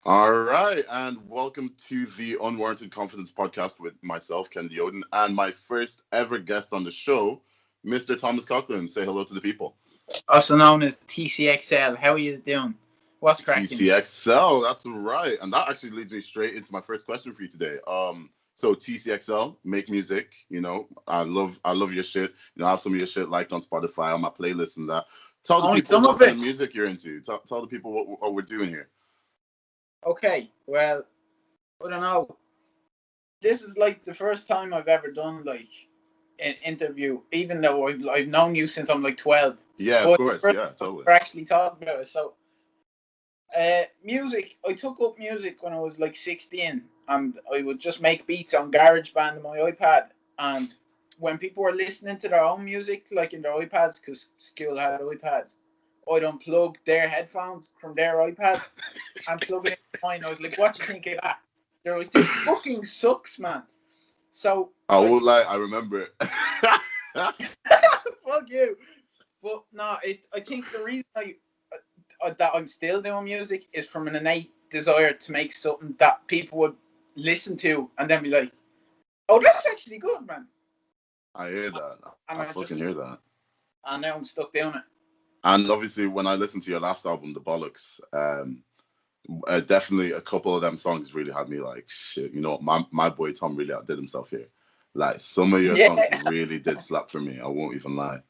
All right, and welcome to the Unwarranted Confidence podcast with myself, Ken Odin, and my first ever guest on the show, Mr. Thomas Coughlan. Say hello to the people. Also known as TCXL. How are you doing? What's cracking? TCXL, that's right, and that actually leads me straight into my first question for you today. So TCXL, make music. I love your shit. I have some of your shit liked on Spotify on my playlist and that. Tell the Only people some what of kind of it. music you're into. Tell the people what we're doing here. Okay, well, I don't know. This is like the first time I've ever done like an interview, even though I've known you since I'm like 12. Yeah, of But course. first Yeah, time totally. we're actually talking about it. So, music. I took up music when I was like 16, and I would just make beats on GarageBand on my iPad. And when people were listening to their own music, like in their iPads, because school had iPads, I'd unplug their headphones from their iPads and plug it into mine. I was like, "What do you think of that?" They're like, "This fucking sucks, man." So I I won't lie, I remember it. fuck you. But no, I think the reason that I'm still doing music is from an innate desire to make something that people would listen to and then be like, "Oh, that's actually good, man." I hear that. And I I fucking just hear that. and now I'm stuck doing it. And obviously, when I listened to your last album, The Bollocks, definitely a couple of them songs really had me like, shit, my boy Tom really outdid himself here. Like, some of your Yeah. songs really did slap for me. I won't even lie.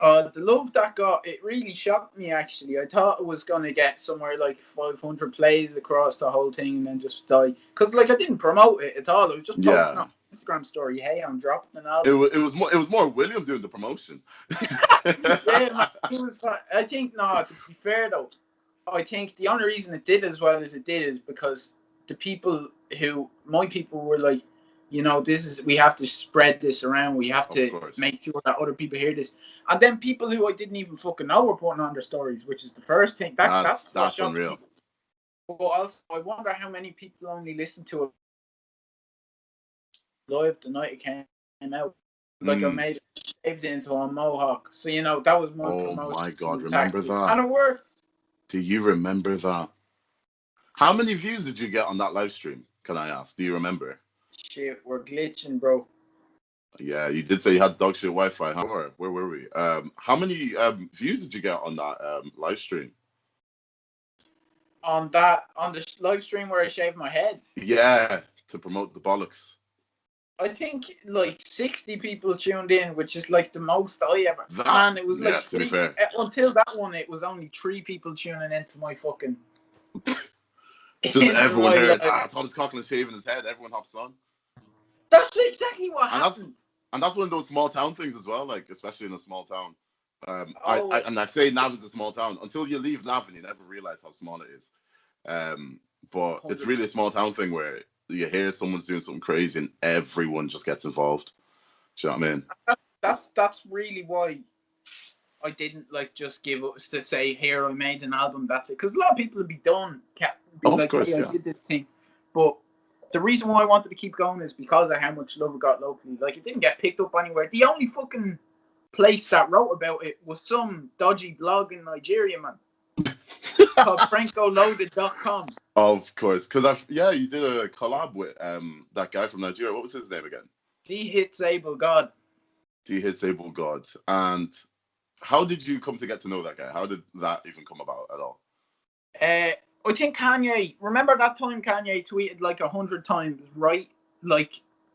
The love that got it really shocked me. Actually, I thought it was gonna get somewhere like 500 plays across the whole thing and then just die. Cause like I didn't promote it at all. I was just posting Yeah. on Instagram story, "Hey, I'm dropping an It album." was, it was more William doing the promotion. Yeah, man, he was. I think no. To be fair though, I think the only reason it did as well as it did is because the people my people were like, this is we have to spread this around. We have Of to course. make sure that other people hear this. And then people who I didn't even fucking know were putting on their stories, which is the first thing. That's what That's shocked unreal. me. But also, I wonder how many people only listened to it live the night it came out. Like I Mm. made it shaved it into a mohawk, so that was my Oh my God, promotional remember tactic, that? and it worked. Do you remember that? How many views did you get on that live stream? Can I ask? Do you remember? Shit, we're glitching, bro. Yeah, you did say you had dog shit Wi-Fi. Where were we? How many views did you get on that live stream? On the live stream where I shaved my head, Yeah, to promote the bollocks. I think like 60 people tuned in, which is like the most I ever. That, Man, it was yeah. like To be three fair, until that one. It was only three people tuning into my fucking just into everyone my heard live. Thomas Coughlan shaving his head. Everyone hops on, That's exactly what and that's happened. and that's one of those small town things as well. Like especially in a small town. I Oh, and I say Navan's a small town. Until you leave Navan, you never realize how small it is. But it's 100. really a small town thing where you hear someone's doing something crazy and everyone just gets involved. Do you know what I mean? That's really why I didn't like just give up to say here I made an album. That's it. Because a lot of people would be done, be Oh, of like, "Hey, course, I yeah. did this thing," but the reason why I wanted to keep going is because of how much love it got locally. Like it didn't get picked up anywhere. The only fucking place that wrote about it was some dodgy blog in Nigeria, man, called francoloaded.com. Of course, because yeah, you did a collab with that guy from Nigeria. What was his name again? D hits Able God. D Hits Able God. And how did you come to get to know that guy? How did that even come about at all? I think Kanye. Remember that time Kanye tweeted like 100 times, right? Like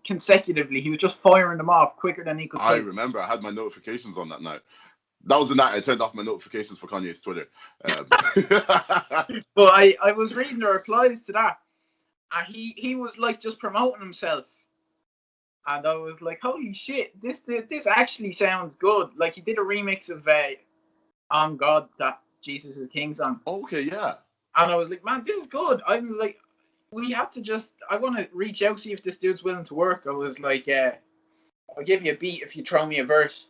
consecutively. He was just firing them off quicker than he could I type. remember I had my notifications on that night. That was the night I turned off my notifications for Kanye's Twitter. But I was reading the replies to that, and he was like just promoting himself, and I was like, holy shit, this actually sounds good. Like he did a remix of "On God" that Jesus is King song, Okay, yeah. and I was like, man, this is good. I'm like, we have to just. I want to reach out see if this dude's willing to work. I was like, I'll give you a beat if you throw me a verse,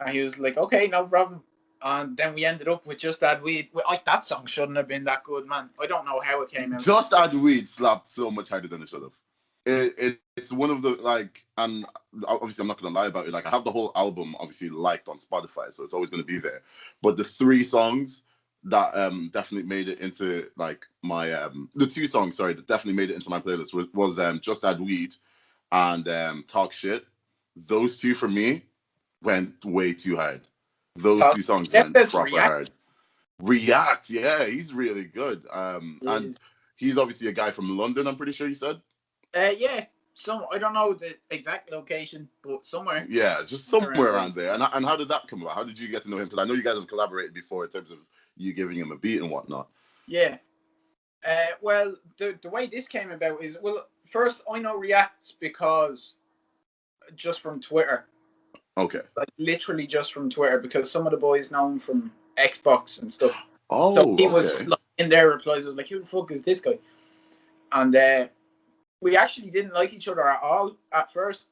and he was like, okay, no problem. And then we ended up with just that weed. That song shouldn't have been that good, man. I don't know how it came out. Just Add Weed slapped so much harder than it should have. It's one of the like, and obviously I'm not gonna lie about it. Like I have the whole album obviously liked on Spotify, so it's always gonna be there. But the three songs that definitely made it into like my the two songs, sorry, that definitely made it into my playlist was Just Add Weed and Talk Shit. Those two for me went way too hard. Those Talk two songs shit went about proper hard. React React, yeah, he's really good. And is he's obviously a guy from London, I'm pretty sure you said. yeah. Some I don't know the exact location, but somewhere Yeah, just somewhere around there. around there. And how did that come about? How did you get to know him? Because I know you guys have collaborated before in terms of you giving him a beat and whatnot. Yeah. Well, the way this came about is, well, first I know Reacts because just from Twitter, Okay. like literally just from Twitter, because some of the boys know him from Xbox and stuff. So Oh, he was okay. like, in their replies, I was like, "Who the fuck is this guy?" And we actually didn't like each other at all at first,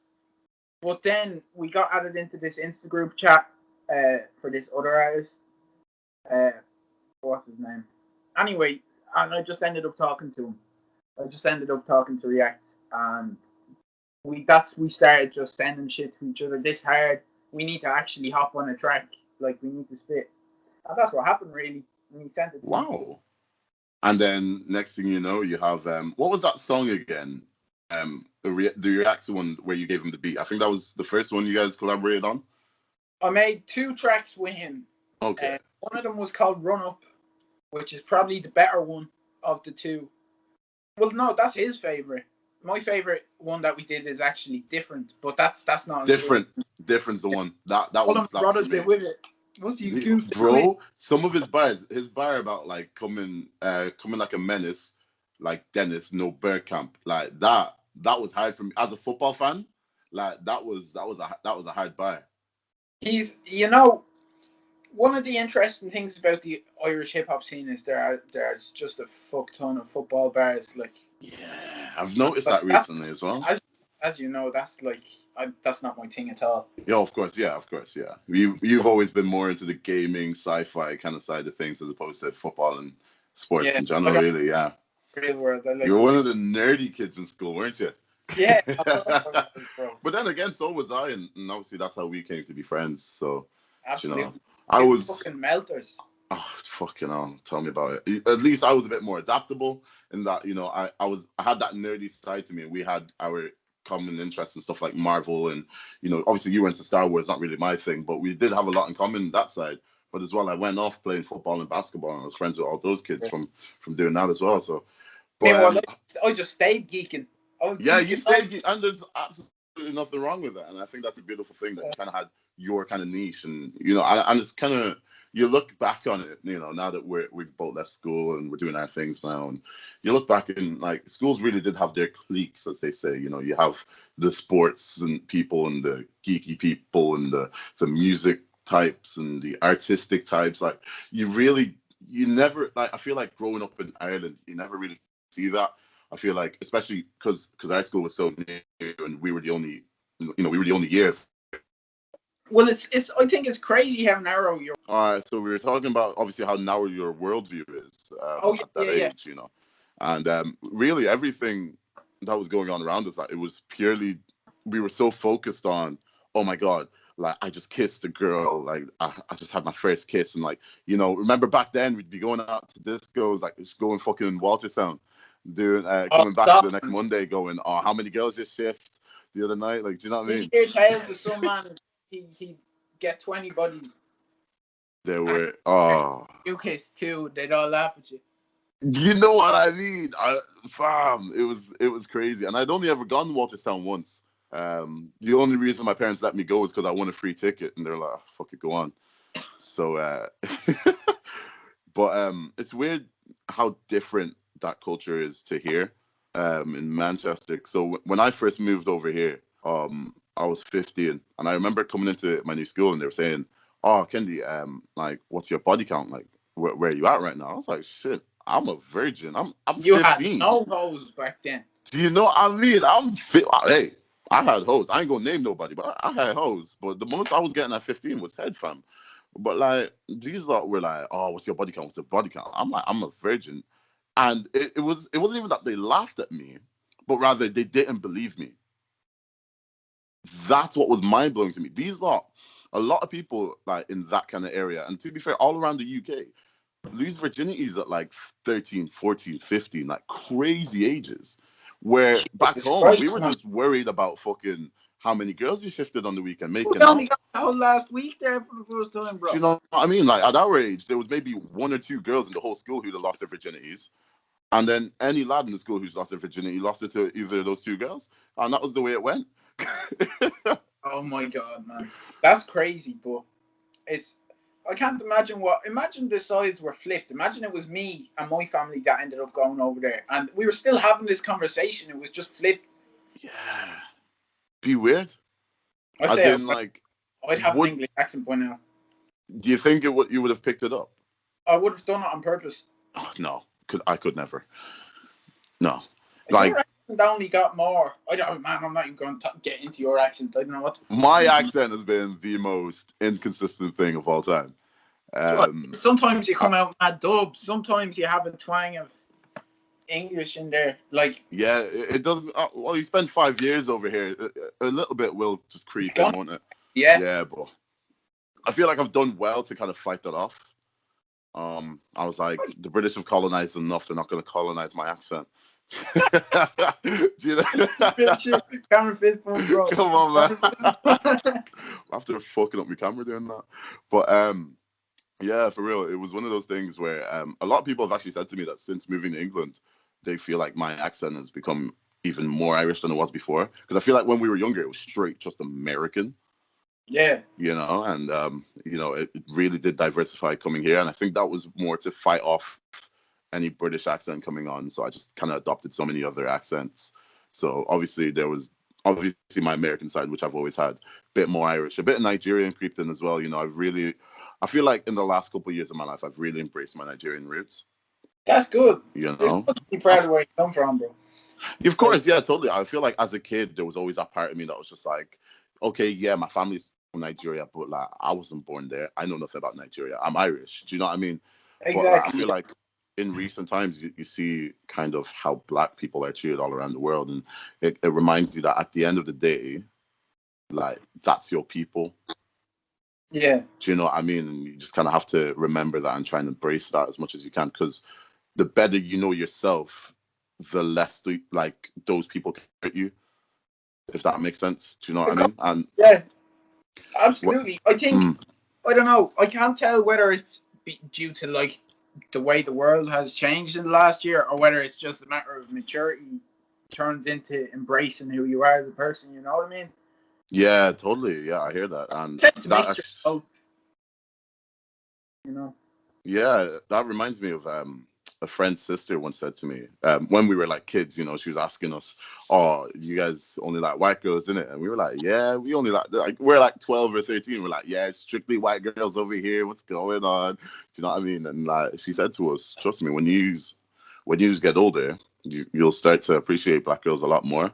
but then we got added into this Insta group chat for this other artist. Uh, what's his name? Anyway, and I just ended up talking to him. I just ended up talking to React, and we started just sending shit to each other. This hard, we need to actually hop on a track. Like we need to spit, and that's what happened really. And he sent it to me. Wow. And then next thing you know, you have what was that song again? The React one where you gave him the beat. I think that was the first one you guys collaborated on. I made two tracks with him. Okay. One of them was called Run Up, which is probably the better one of the two. Well, no, that's his favorite. My favorite one that we did is actually different, but that's not as good. Different, different's the one that All one of my slapped for brothers me. get with it. What's you goose doing? Bro, some of his bar about like coming like a menace, like Dennis, no Bergkamp, like that was hard for me as a football fan. Like that was a hard bar. He's, you know, one of the interesting things about the Irish hip hop scene is there's just a fuck ton of football bars. Yeah, I've noticed Like that that's recently as well. as you know, that's like that's not my thing at all. Yeah, of course, yeah, of course, yeah. You've always been more into the gaming, sci-fi kind of side of things as opposed to football and sports Yeah, in general, I don't really. Yeah, real world. I you like were to one explore. of the nerdy kids in school, weren't you? Yeah, of course I was, bro. But then again, so was I, and obviously that's how we came to be friends. So, you know, Absolutely, I two was, fucking melters. oh, fucking hell, tell me about it. At least I was a bit more adaptable in that, I had that nerdy side to me, and we had our common interests and stuff like Marvel, and obviously you went to Star Wars, not really my thing, but we did have a lot in common that side. But as well, I went off playing football and basketball, and I was friends with all those kids from doing that as well. So, but Meanwhile, I just stayed geeking. I was yeah, you geeking on. stayed, and there's absolutely nothing wrong with that. And I think that's a beautiful thing that you kind of had your kind of niche, and and it's kind of you look back on it, now that we've both left school and we're doing our things now, and you look back and like schools really did have their cliques, as they say. You have the sports and people and the geeky people and the music types and the artistic types. Like you never like. I feel like growing up in Ireland, you never really see that. I feel like, especially because our school was so new and we were the only, we were the only year. Well, it's. I think it's crazy how narrow your. All right, so we were talking about obviously how narrow your worldview is Oh at yeah, that yeah, yeah. age, and really everything that was going on around us, like, it was purely we were so focused on, oh my god, like I just kissed a girl, like I just had my first kiss, and like remember back then we'd be going out to discos, like just going fucking Walterstown, doing Oh, coming back stop. the next Monday, going, oh, how many girls this shift the other night, like, do you know what I Did you mean? hear tales of some man? He get 20 buddies There and were you kiss too. They'd all laugh at you. you know what I mean? Fam, it was crazy, and I'd only ever gone to Walterstown once. The only reason my parents let me go is because I won a free ticket, and they're like, oh, "Fuck it, go on." So, but it's weird how different that culture is to here, in Manchester. So when I first moved over here, I was 15, and I remember coming into my new school, and they were saying, "Oh, Kendi, like, what's your body count? Like, where are you at right now?" I was like, "Shit, I'm a virgin. I'm You had 15." no hoes back then. Do you know what I mean? Hey, I had hoes. I ain't gonna name nobody, but I had hoes. But the most I was getting at 15 was head, fam. But like these lot were like, "Oh, what's your body count? What's your body count?" I'm like, "I'm a virgin," and it wasn't even that they laughed at me, but rather they didn't believe me. That's what was mind blowing to me. These lot, a lot of people like in that kind of area, and to be fair, all around the UK, lose virginities at like 13, 14, 15, like crazy ages. Where back Jesus home, we Christ, were man. just worried about fucking how many girls you shifted on the weekend We making only out. got the whole last week there for the first time, Do bro. you know what I mean? Like at our age, there was maybe one or two girls in the whole school who'd have lost their virginities. And then any lad in the school who's lost their virginity lost it to either of those two girls. And that was the way it went. Oh my god, man. That's crazy, but it's I can't imagine imagine the sides were flipped. Imagine it was me and my family that ended up going over there and we were still having this conversation. It was just flipped. Yeah. Be weird. I As say in, like, I'd have an would English accent by now. do you think you would have picked it up? I would have done it on purpose. Oh, no, I could never. No, Your like accent only got more. I don't, man. I'm not even going to get into your accent. I don't know what the fuck. my accent has been the most inconsistent thing of all time. Sometimes you I, come out mad dub. Sometimes you have a twang of English in there. Like yeah, it doesn't. Well, you spend 5 years over here. A little bit will just it's creep in, gone. won't it? Yeah. Yeah, but I feel like I've done well to kind of fight that off. I was like, the British have colonized enough; they're not going to colonize my accent. Do you know? Camera fist bump, bro. Come on, man. After fucking up my camera doing that, but yeah, for real, it was one of those things where a lot of people have actually said to me that since moving to England, they feel like my accent has become even more Irish than it was before. Because I feel like when we were younger, it was straight just American, Yeah. and it really did diversify coming here, and I think that was more to fight off any British accent coming on. So I just kind of adopted so many other accents. So obviously there was obviously my American side, which I've always had, a bit more Irish, a bit of Nigerian creeped in as well. I feel like in the last couple of years of my life, I've really embraced my Nigerian roots. That's good. You It's know, good to be proud of where you come from, bro. of Like, course, yeah, totally. I feel like as a kid, there was always that part of me that was just like, okay, yeah, my family's from Nigeria, but like I wasn't born there. I know nothing about Nigeria. I'm Irish. Do you know what I mean? But like I exactly. feel like in recent times, you see kind of how black people are treated all around the world, and it reminds you that at the end of the day, like that's your people. Yeah. Do you know what I mean? And you just kind of have to remember that and try and embrace that as much as you can, because the better you know yourself, the less like those people can hurt you, if that makes sense. Do you know what I mean? And Yeah. what? Absolutely. I think Mm, I don't know. I can't tell whether it's due to like the way the world has changed in the last year, or whether it's just a matter of maturity turns into embracing who you are as a person. You know what I mean? yeah, totally. Yeah, I hear that, and It's a that mixture actually, of both. You know. yeah, that reminds me of a friend's sister once said to me when we were like kids. She was asking us, "Oh, you guys only like white girls, in it?" And we were like, "Yeah, we only like we're like 12 or 13. We're like, yeah, it's strictly white girls over here. What's going on?" Do you know what I mean? And like she said to us, "Trust me, when you get older, you'll start to appreciate black girls a lot more."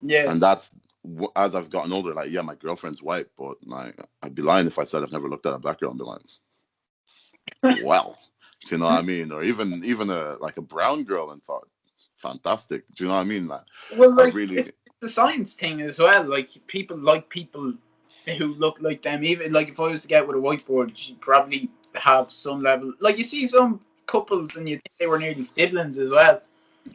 Yeah. And that's as I've gotten older. Like, yeah, my girlfriend's white, but like I'd be lying if I said I've never looked at a black girl and be like, well, do you know what I mean? Or even a like a brown girl and thought, fantastic. Do you know what I mean? Like Well, I've like it's really, the science thing as well. Like people like people who look like them. Even like if I was to get with a whiteboard, she'd probably have some level. Like you see some couples and you think they were nearly siblings as well.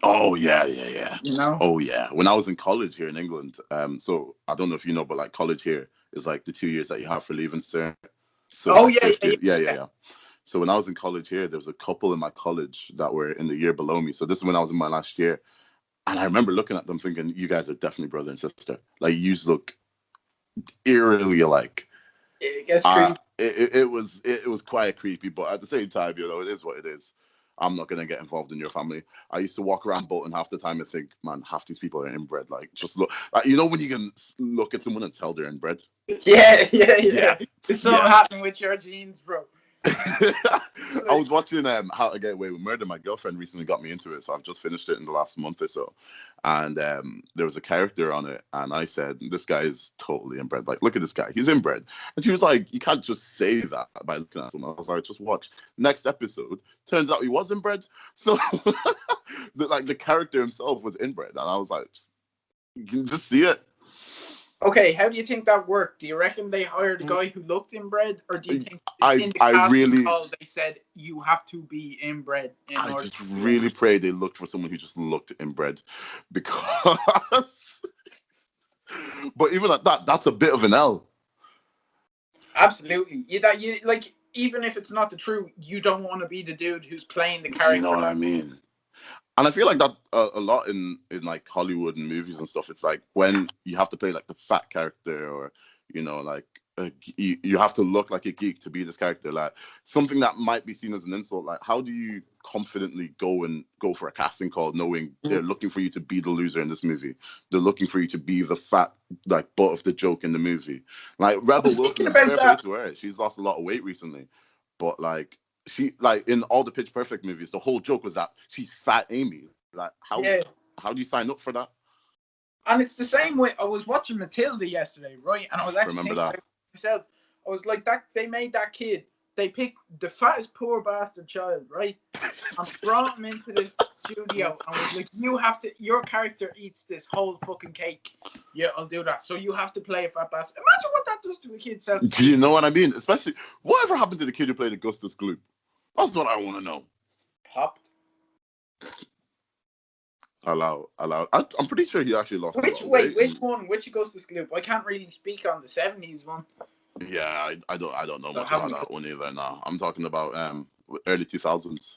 oh yeah, yeah, yeah. You know? Oh yeah. When I was in college here in England, so I don't know if you know, but like college here is like the 2 years that you have for leaving cert. So Oh like yeah, first yeah, year, yeah, yeah. yeah, yeah. So when I was in college here, there was a couple in my college that were in the year below me. So this is when I was in my last year. And I remember looking at them thinking, you guys are definitely brother and sister. Like you look eerily alike. It gets creepy. It was quite creepy, but at the same time, it is what it is. I'm not gonna get involved in your family. I used to walk around Bolton half the time and think, man, half these people are inbred. Like, just look, like, when you can look at someone and tell they're inbred. Yeah, yeah, yeah. Yeah, There's something yeah. happening with your genes, bro. I Like, was watching How to Get Away with Murder. My girlfriend recently got me into it, so I've just finished it in the last month or so. And there was a character on it, and I said, "This guy is totally inbred. Like, look at this guy; he's inbred." And she was like, "You can't just say that by looking at someone." I was like, "Just watch." Next episode, turns out he was inbred. So, the character himself was inbred, and I was like, "You can just see it." Okay, how do you think that worked? Do you reckon they hired a guy who looked inbred, or do you think in the I casting really, call they said you have to be inbred in I order just to be really pray they looked for someone who just looked inbred, because. But even at that, that's a bit of an L. Absolutely. You like even if it's not the truth, you don't want to be the dude who's playing the Do you know character. what I mean? And I feel like that a lot in like Hollywood and movies and stuff. It's like when you have to play like the fat character, or like you have to look like a geek to be this character. Like something that might be seen as an insult. Like how do you confidently go for a casting call knowing they're looking for you to be the loser in this movie? They're looking for you to be the fat like butt of the joke in the movie. Like I Rebel was thinking Wilson, about fair play that. to her. She's lost a lot of weight recently, but like she like in all the Pitch Perfect movies, the whole joke was that she's fat Amy. Like Yeah. how do you sign up for that? And it's the same way I was watching Matilda yesterday, right? And I was actually Remember thinking that? about myself. I was like, that they made that kid. They picked the fattest poor bastard child, right? And brought him into the studio and was like, you have to. Your character eats this whole fucking cake. Yeah, I'll do that. So you have to play a fat bastard. Imagine what that does to a kid's Do you self-esteem. know what I mean? Especially whatever happened to the kid who played Augustus Gloop? That's what I want to know. Popped. Allow. I'm pretty sure he actually lost a lot Which of wait, weight. which one? Which Augustus Gloop? I can't really speak on the '70s one. Yeah, I don't know So much about haven't. that one either. Now I'm talking about early 2000s.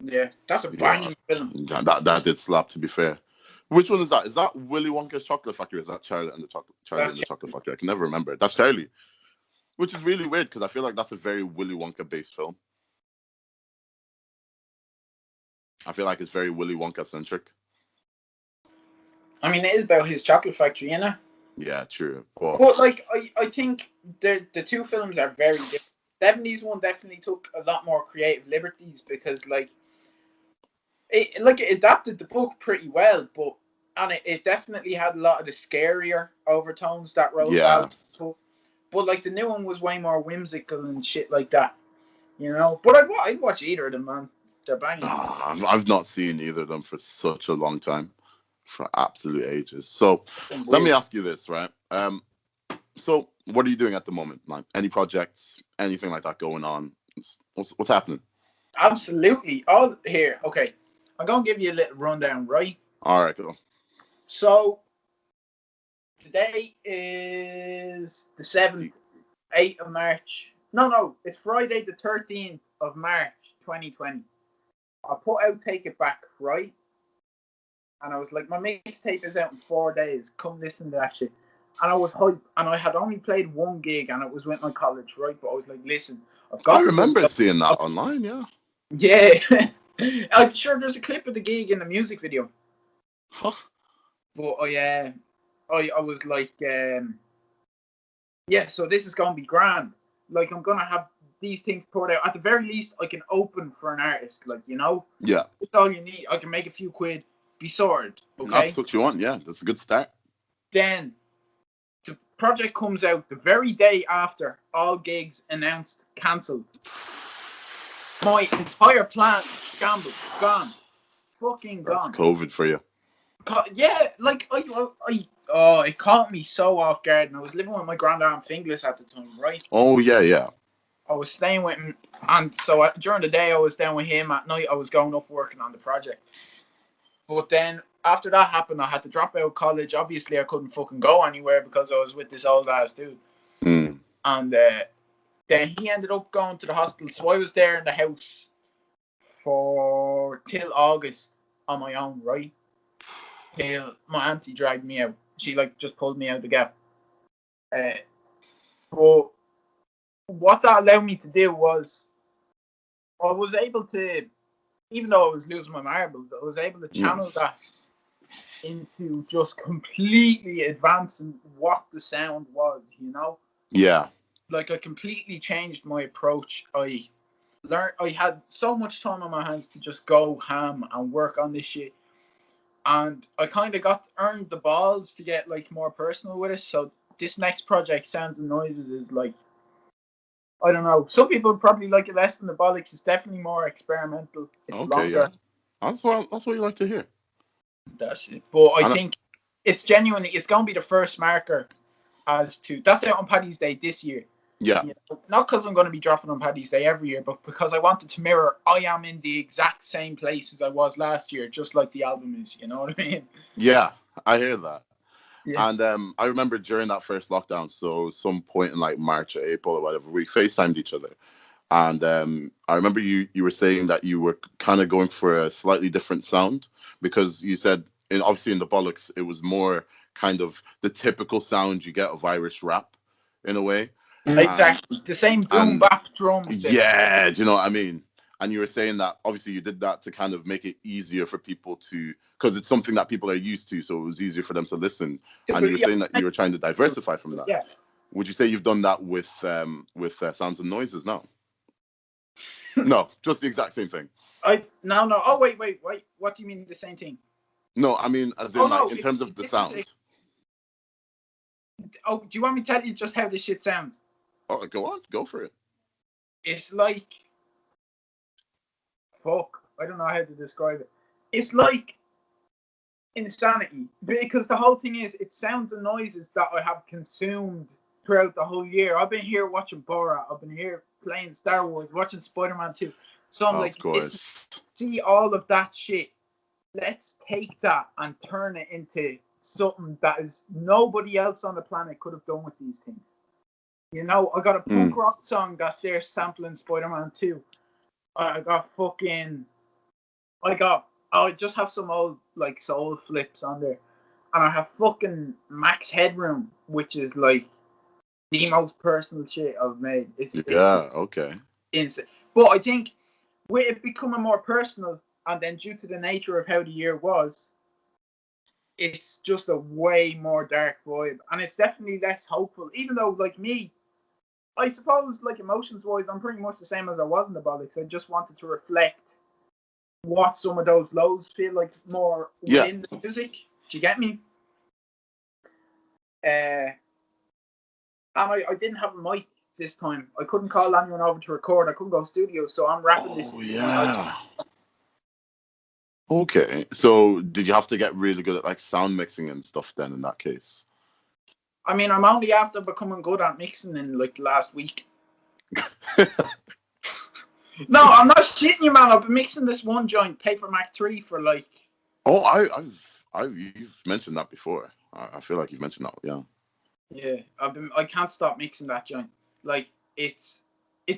Yeah, that's a Yeah, banging film. that did slap. To be fair, which one is that? Is that Willy Wonka's Chocolate Factory? Or is that Charlie That's and the Chocolate Factory? I can never remember. That's Charlie, which is really weird because I feel like that's a very Willy Wonka based film. I feel like it's very Willy Wonka centric. I mean, it is about his chocolate factory, you know. Yeah, true. But But like, I think the two films are very different. '70s one definitely took a lot more creative liberties because it adapted the book pretty well, but and it definitely had a lot of the scarier overtones that Roald Dahl yeah, took. But like the new one was way more whimsical and shit like that, you know. But I'd watch either of them, man. They're banging. I've not seen either of them for such a long time, for absolute ages. So Fucking let me weird. ask you this, right? So what are you doing at the moment? Like any projects, anything like that going on? What's happening? Absolutely. All here. Okay, I'm gonna give you a little rundown, right? All right, cool. So today is the 7th, 8th of March. No, it's Friday the 13th of March 2020. I put out Take It Back, right? And I was like, my mixtape is out in 4 days. Come listen to that shit. And I was hyped. And I had only played one gig and it was with my college, right? But I was like, listen, I've I got the remember video. seeing that online. Yeah. Yeah. I'm sure there's a clip of the gig in the music video. Huh. But I was like, yeah, so this is gonna be grand. Like I'm gonna have these things poured out. At the very least, I can open for an artist. Like Yeah. that's all you need. I can make a few quid, be sorted. That's Okay. what you want. Yeah, that's a good start. Then the project comes out the very day after all gigs announced cancelled. My entire plan shambled, gone, fucking That's gone. COVID for you. Yeah, like oh, it caught me so off guard. And I was living with my granddad in Finglas at the time, right? Oh yeah, yeah. I was staying with him, and so during the day I was down with him. At night I was going up working on the project. But then after that happened, I had to drop out of college. Obviously, I couldn't fucking go anywhere because I was with this old ass dude. Mm. And then he ended up going to the hospital. So I was there in the house for till August on my own, right? Till my auntie dragged me out. She like just pulled me out the gap. Uh, but what that allowed me to do was I was able to, even though I was losing my marbles, I was able to Yeah. channel that into just completely advancing what the sound was, Yeah. Like I completely changed my approach. I had so much time on my hands to just go ham and work on this shit. And I kind of earned the balls to get like more personal with it. So this next project, Sounds and Noises, is like, I don't know. Some people probably like it less than the Bollocks. It's definitely more experimental. It's Okay. Yeah. longer. That's what you like to hear. That's it. But I And think it's genuinely, it's going to be the first marker. as to that's out on Paddy's Day this year. Yeah. You know, not because I'm going to be dropping on Paddy's Day every year, but because I wanted to mirror I am in the exact same place as I was last year, just like the album is. You know what I mean? Yeah, I hear that. Yeah. And I remember during that first lockdown, so some point in like March or April or whatever, we FaceTimed each other. And I remember you were saying that you were kind of going for a slightly different sound because you said, obviously in the Bollocks, it was more kind of the typical sound you get of Irish rap in a way. Exactly. The same boom And bap drums. yeah, do you know what I mean? And you were saying that obviously you did that to kind of make it easier for people to, because it's something that people are used to, so it was easier for them to listen. And you were saying that you were trying to diversify from that. Yeah. Would you say you've done that with Sounds and Noises now? No, just the exact same thing. No. Oh wait. What do you mean the same thing? No, I mean as in in terms of the sound. Do you want me to tell you just how this shit sounds? Oh, go on, go for it. It's like fuck. I don't know how to describe it. It's like insanity because the whole thing is it sounds and noises that I have consumed throughout the whole year. I've been here watching Borat. I've been here playing Star Wars, watching Spider-Man 2. So I'm like, see all of that shit. Let's take that and turn it into something that is nobody else on the planet could have done with these things. You know, I got a punk rock song that's there sampling Spider-Man 2. I just have some old like soul flips on there. And I have fucking Max Headroom, which is like the most personal shit I've made. It's okay. Insane. But I think with it becoming more personal, and then due to the nature of how the year was, it's just a way more dark vibe. And it's definitely less hopeful. Even though, like me, I suppose, like emotions-wise, I'm pretty much the same as I was in the Bollocks. I just wanted to reflect what some of those lows feel like more within the music. Do you get me? And I didn't have a mic this time. I couldn't call anyone over to record. I couldn't go studio, so I'm rapping this. Oh yeah. Okay, so did you have to get really good at like sound mixing and stuff then in that case? I mean, I'm only after becoming good at mixing in like last week. No, I'm not shitting you, man. I've been mixing this one joint, Paper Mac 3, for like. Oh, you've mentioned that before. I feel like you've mentioned that, yeah. Yeah, I can't stop mixing that joint. Like it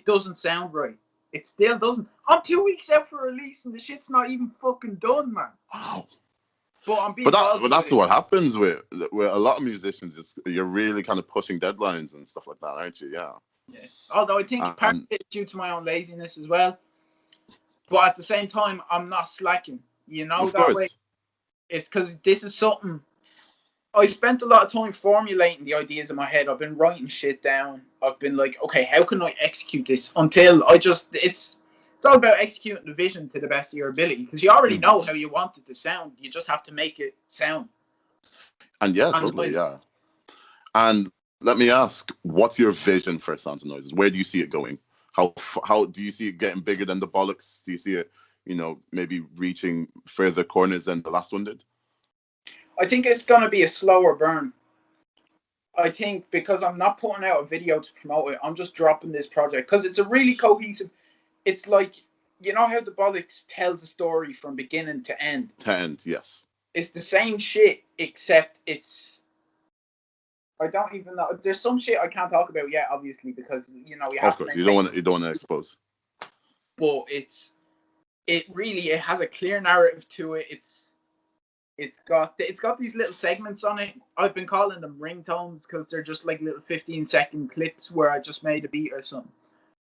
doesn't sound right. It still doesn't. I'm 2 weeks out for release and the shit's not even fucking done, man. Wow. But that's what happens with a lot of musicians. You're really kind of pushing deadlines and stuff like that, aren't you? Yeah. Yeah. Although I think part of it due to my own laziness as well. But at the same time, I'm not slacking. You know, that way. It's because this is something. I spent a lot of time formulating the ideas in my head. I've been writing shit down. I've been like, okay, how can I execute this? Until it's all about executing the vision to the best of your ability. Because you already know how you want it to sound. You just have to make it sound. And yeah, totally, yeah. And let me ask, what's your vision for Sounds and Noises? Where do you see it going? How do you see it getting bigger than the Bollocks? Do you see it, maybe reaching further corners than the last one did? I think it's going to be a slower burn. I think because I'm not putting out a video to promote it, I'm just dropping this project because it's a really cohesive. It's like, you know how the Bollocks tells a story from beginning to end? To end, yes. It's the same shit, except it's. I don't even know. There's some shit I can't talk about yet, obviously, because you have to. You don't want to expose. But it has a clear narrative to it. It's got these little segments on it. I've been calling them ringtones because they're just like little 15-second clips where I just made a beat or something.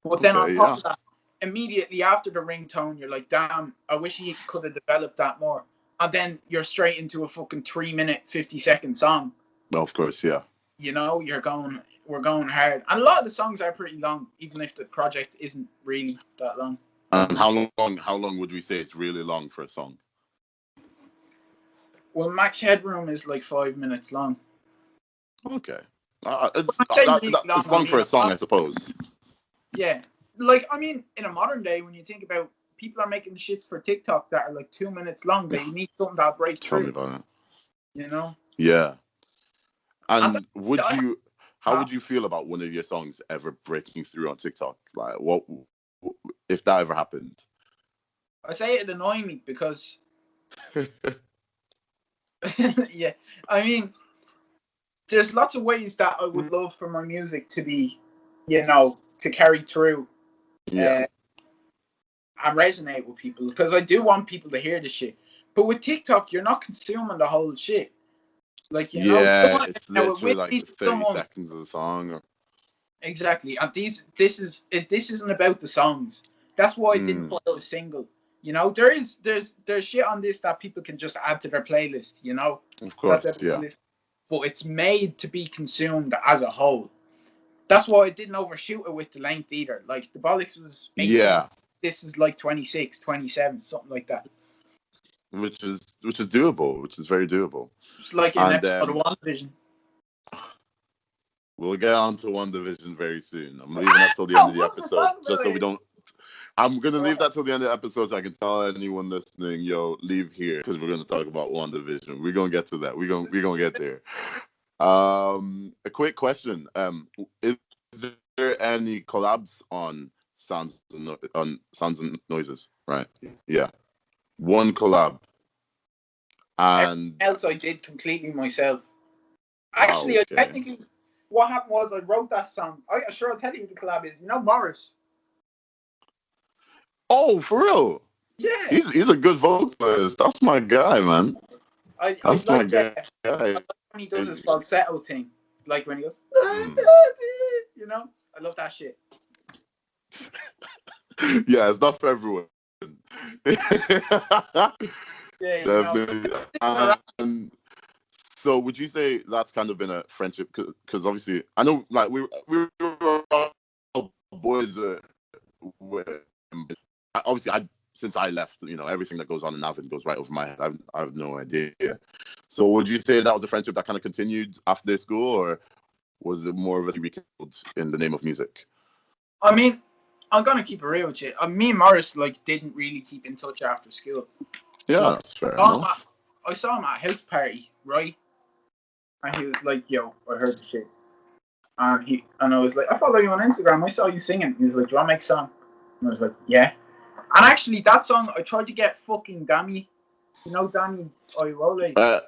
But then on top of that, immediately after the ringtone, you're like, damn, I wish he could have developed that more. And then you're straight into a fucking 3-minute, 50-second song. Of course, yeah. We're going hard. And a lot of the songs are pretty long, even if the project isn't really that long. And how long would we say it's really long for a song? Well, Max Headroom is like 5 minutes long. Okay. It's long for a song, I suppose. Yeah. Like, I mean, in a modern day, when you think about people are making shits for TikTok that are like 2 minutes long, but you need something that'll break through. Tell me about it. You know? Yeah. And would you... How would you feel about one of your songs ever breaking through on TikTok? Like, what if that ever happened? I say it'd annoy me because, yeah, I mean, there's lots of ways that I would love for my music to be, to carry through Yeah. and resonate with people, because I do want people to hear the shit. But with TikTok, you're not consuming the whole shit. Like, Yeah, someone, it's now it will literally like be 30 someone. seconds of the song. Or... Exactly, and this isn't about the songs. That's why I didn't put out a single. There's shit on this that people can just add to their playlist. Of That course, they're yeah. but it's made to be consumed as a whole. That's why I didn't overshoot it with the length either. Like, the bollocks was 18. Yeah. This is like 26, 27, something like that. Which is doable, which is very doable. It's like an And episode of WandaVision. we'll get on to WandaVision very soon. I'm leaving that till the end of the episode, just so we don't. I'm gonna leave that till the end of the episode so I can tell anyone listening, yo, leave here because we're gonna talk about WandaVision. We're gonna get to that. We're gonna get there. A quick question. Is there any collabs on Sounds and Noises? Right. Yeah. One collab. And else I did completely myself. Actually, okay. what happened was I wrote that song. I'll tell you who the collab is. Morris. Oh, for real? Yeah. He's a good vocalist. That's my guy, man. I That's like my guy. when he does his falsetto thing. Like when he goes, Mm. I love that shit. Yeah, it's not for everyone. Yeah, definitely. So would you say that's kind of been a friendship? Because obviously, I know, like, we were all boys with, obviously, since I left, everything that goes on in Navan goes right over my head. I have no idea. So would you say that was a friendship that kind of continued after school, or was it more of a rekindled in the name of music? I mean, I'm gonna keep it real with you. Me and Morris didn't really keep in touch after school. Yeah, that's fair enough. I saw him at a house party, right? And he was like, "Yo, I heard the shit." And I was like, "I follow you on Instagram. I saw you singing." He was like, "Do you want to make a song?" And I was like, "Yeah." And actually, that song, I tried to get fucking Dammy. Dammy Oirole?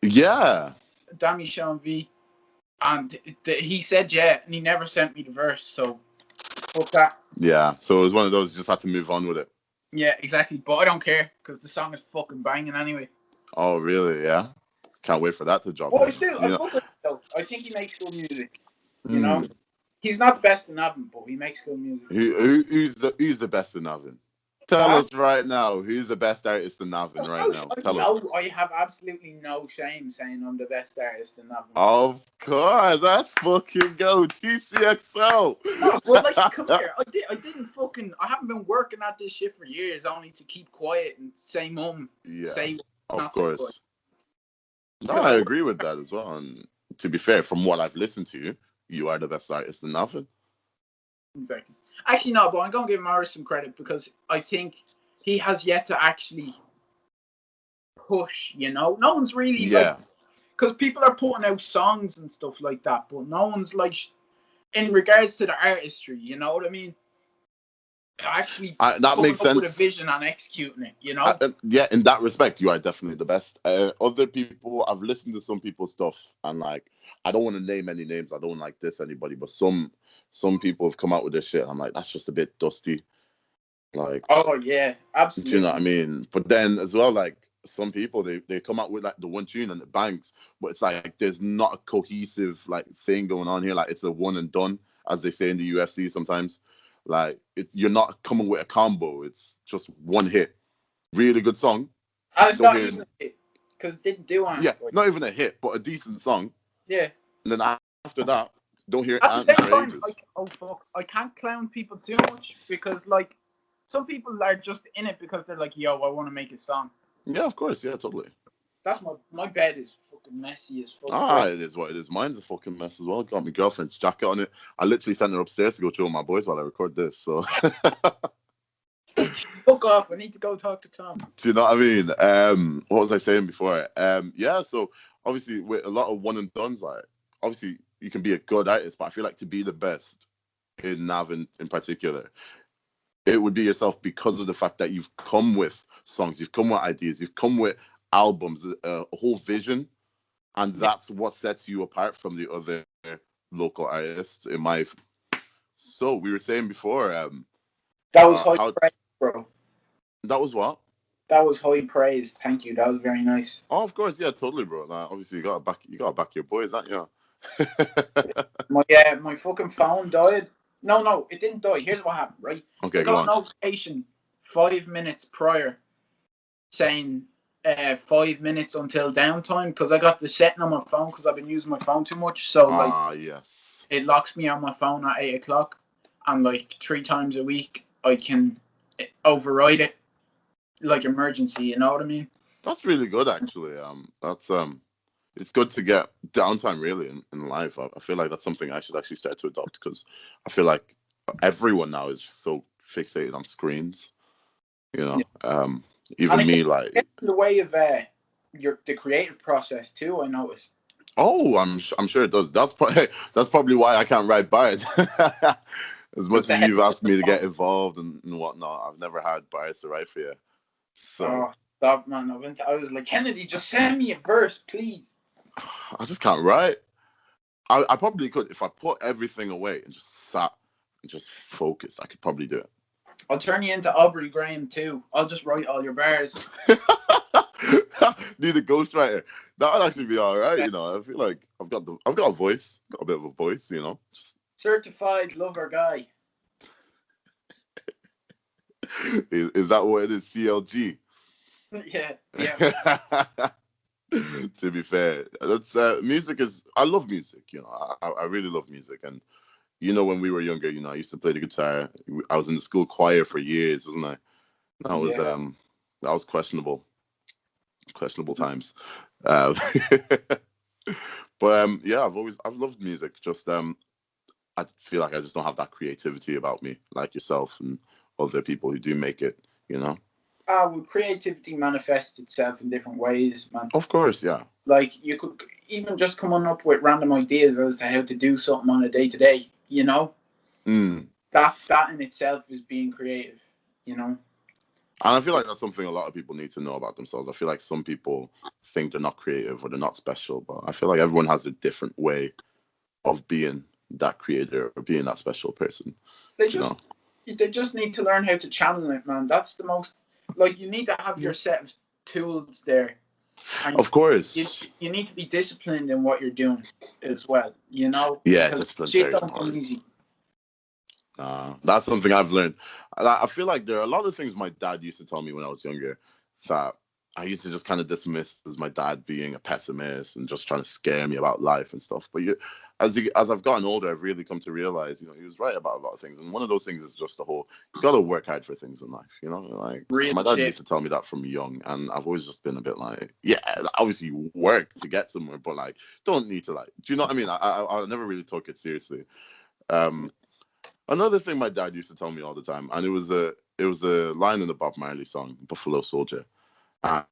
Yeah. Dammy Sean V. And he said yeah, and he never sent me the verse, so fuck that. Yeah, so it was one of those, you just had to move on with it. Yeah, exactly. But I don't care, because the song is fucking banging anyway. Oh, really? Yeah? Can't wait for that to drop. But I fuck with him, though. I think he makes good music. He's not the best in Navan, but he makes good music. Who's the best in Navan? Tell us right now. Who's the best artist in Navan right now? Tell us. I have absolutely no shame saying I'm the best artist in Navan. Of course, let's fucking go TCXL. No, but come here. I haven't been working at this shit for years, only to keep quiet and say say of course. No, I agree with that as well. And to be fair, from what I've listened to, you are the best artist in Navan. Exactly. Actually, no, but I'm going to give Morris some credit, because I think he has yet to actually push, No one's really, because people are putting out songs and stuff like that, but no one's, in regards to the artistry, you know what I mean? Actually, that makes sense. With a vision and executing it, yeah, in that respect, you are definitely the best. Other people, I've listened to some people's stuff, and I don't want to name any names. I don't like diss anybody, but some people have come out with this shit. I'm like, that's just a bit dusty. Oh yeah, absolutely. Do you know what I mean? But then as well, some people, they come out with the one tune and it bangs, but it's there's not a cohesive thing going on here. It's a one and done, as they say in the UFC sometimes. You're not coming with a combo. It's just one hit. Really good song. And it's not even a hit, because it didn't do anything. Yeah, not even a hit, but a decent song. Yeah. And then after that, don't hear at the same time, ages. oh fuck, I can't clown people too much, because some people are just in it because they're like, yo, I want to make a song. Yeah, of course. Yeah, totally. That's my bed is fucking messy as fuck. It is what it is. Mine's a fucking mess as well. Got my girlfriend's jacket on it. I literally sent her upstairs to go chill with my boys while I record this. So fuck off. I need to go talk to Tom. Do you know what I mean? What was I saying before? Yeah. So obviously with a lot of one and dones, obviously you can be a good artist, but I feel like to be the best in Nav in particular, it would be yourself because of the fact that you've come with songs, you've come with ideas, you've come with albums, a whole vision, and Yeah, that's what sets you apart from the other local artists. In my so we were saying before, that was high how praise, bro. that was what? That was high praise. Thank you. That was very nice. Oh, of course, yeah, totally, bro. Like, obviously, you gotta back your boys, aren't you? My fucking phone died. No, it didn't die. Here's what happened, right? I Okay, go got a on. notification 5 minutes prior saying 5 minutes until downtime because I got the setting on my phone because I've been using my phone too much. So like Ah, yes. it locks me on my phone at 8 o'clock, and like 3 times a week I can override it like emergency. You know what I mean? That's really good, actually. That's it's good to get downtime really in life. I feel like that's something I should actually start to adopt because I feel like everyone now is just so fixated on screens. You Yeah. know, And even it me, like, gets in the way of the creative process too. I noticed. oh, I'm sure it does. That's probably why I can't write bars. As Because much the as you've head's asked on the me to get phone. involved and whatnot, I've never had bars to write for you. So Oh, stop, man! I was like, Kennedy, just send me a verse, please. I just can't write. I probably could if I put everything away and just sat and just focus. I could probably do I'll turn you into Aubrey Graham too. I'll just write all your bars. it. Need a ghostwriter. That would actually be all right. Yeah. You know, I feel like I've got a voice, got a bit of a voice. You know, just Certified lover guy. is that what it is? CLG. Yeah, yeah, To be fair, that's music is. I love music. You know, I really love music. And you know, when we were younger, you know, I used to play the guitar. I was in the school choir for years, wasn't I? That was yeah. that was questionable times. Uh, but yeah, I've loved music. Just I feel like I just don't have that creativity about me, like yourself and other people who do make it. You know. Well, creativity manifests itself in different ways, man. Of course, yeah. Like you could even just coming up with random ideas as to how to do something on a day to day. You know, Mm. that in itself is being creative. You know. And I feel like that's something a lot of people need to know about themselves. I feel like some people think they're not creative or they're not special, but I feel like everyone has a different way of being that creator or being that special person. They You know? just they just need to learn how to channel it, man. That's the most like you need to have your set of tools there, and Of you course. you need to be disciplined in what you're doing as well. You know, Yeah, because discipline's shit very don't come important. easy. That's something I've learned. I feel like there are a lot of things my dad used to tell me when I was younger that I used to just kind of dismiss as my dad being a pessimist and just trying to scare me about life and stuff. But as I've gotten older, I've really come to realize, you know, he was right about a lot of things. And one of those things is just the whole you got to work hard for things in life. You know, like Real my dad shit. used to tell me that from young, and I've always just been a bit like, yeah, obviously you work to get somewhere, but like don't need to like, do you know what I mean? I never really took it seriously. Um, Another thing my dad used to tell me all the time, and it was a line in the Bob Marley song, Buffalo Soldier.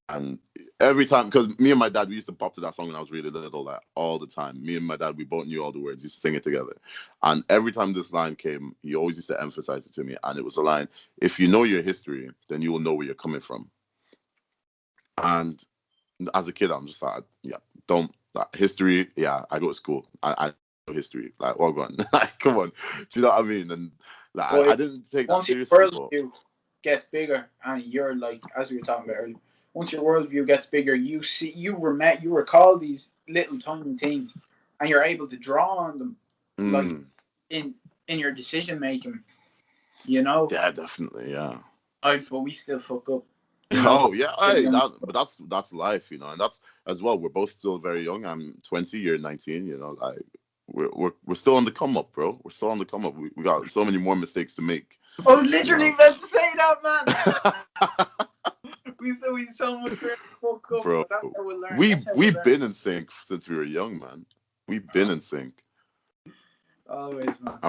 And every time, because me and my dad, we used to bop to that song when I was really little, like all the time. Me and my dad, we both knew all the words, used to sing it together. And every time this line came, he always used to emphasize it to me. And it was a line, if you know your history, then you will know where you're coming from. And as a kid, I'm just like, yeah, don't, like, history, yeah, I go to school. I know history. Like, well, go on. Like, come on. Do you know what I mean? And like, I But didn't take that once your seriously, but worldview gets bigger, and you're like, as we were talking about earlier, once your worldview gets bigger, you recall these little tiny things, and you're able to draw on them, like mm, in your decision making. You know, yeah, definitely, yeah. but we still fuck up. You know, Oh yeah, still hey, young. but that's life, you know, and that's as well. We're both still very young. I'm 20, you're 19. You know, like we're still on the come up, bro. We're still on the come up. We got so many more mistakes to make, I was you literally know. about to say that, man. We so much for fuck up, Bro, but that's how we learn. we That's how we we've learn. been in sync since we were young, man. We've been in sync. Always, man.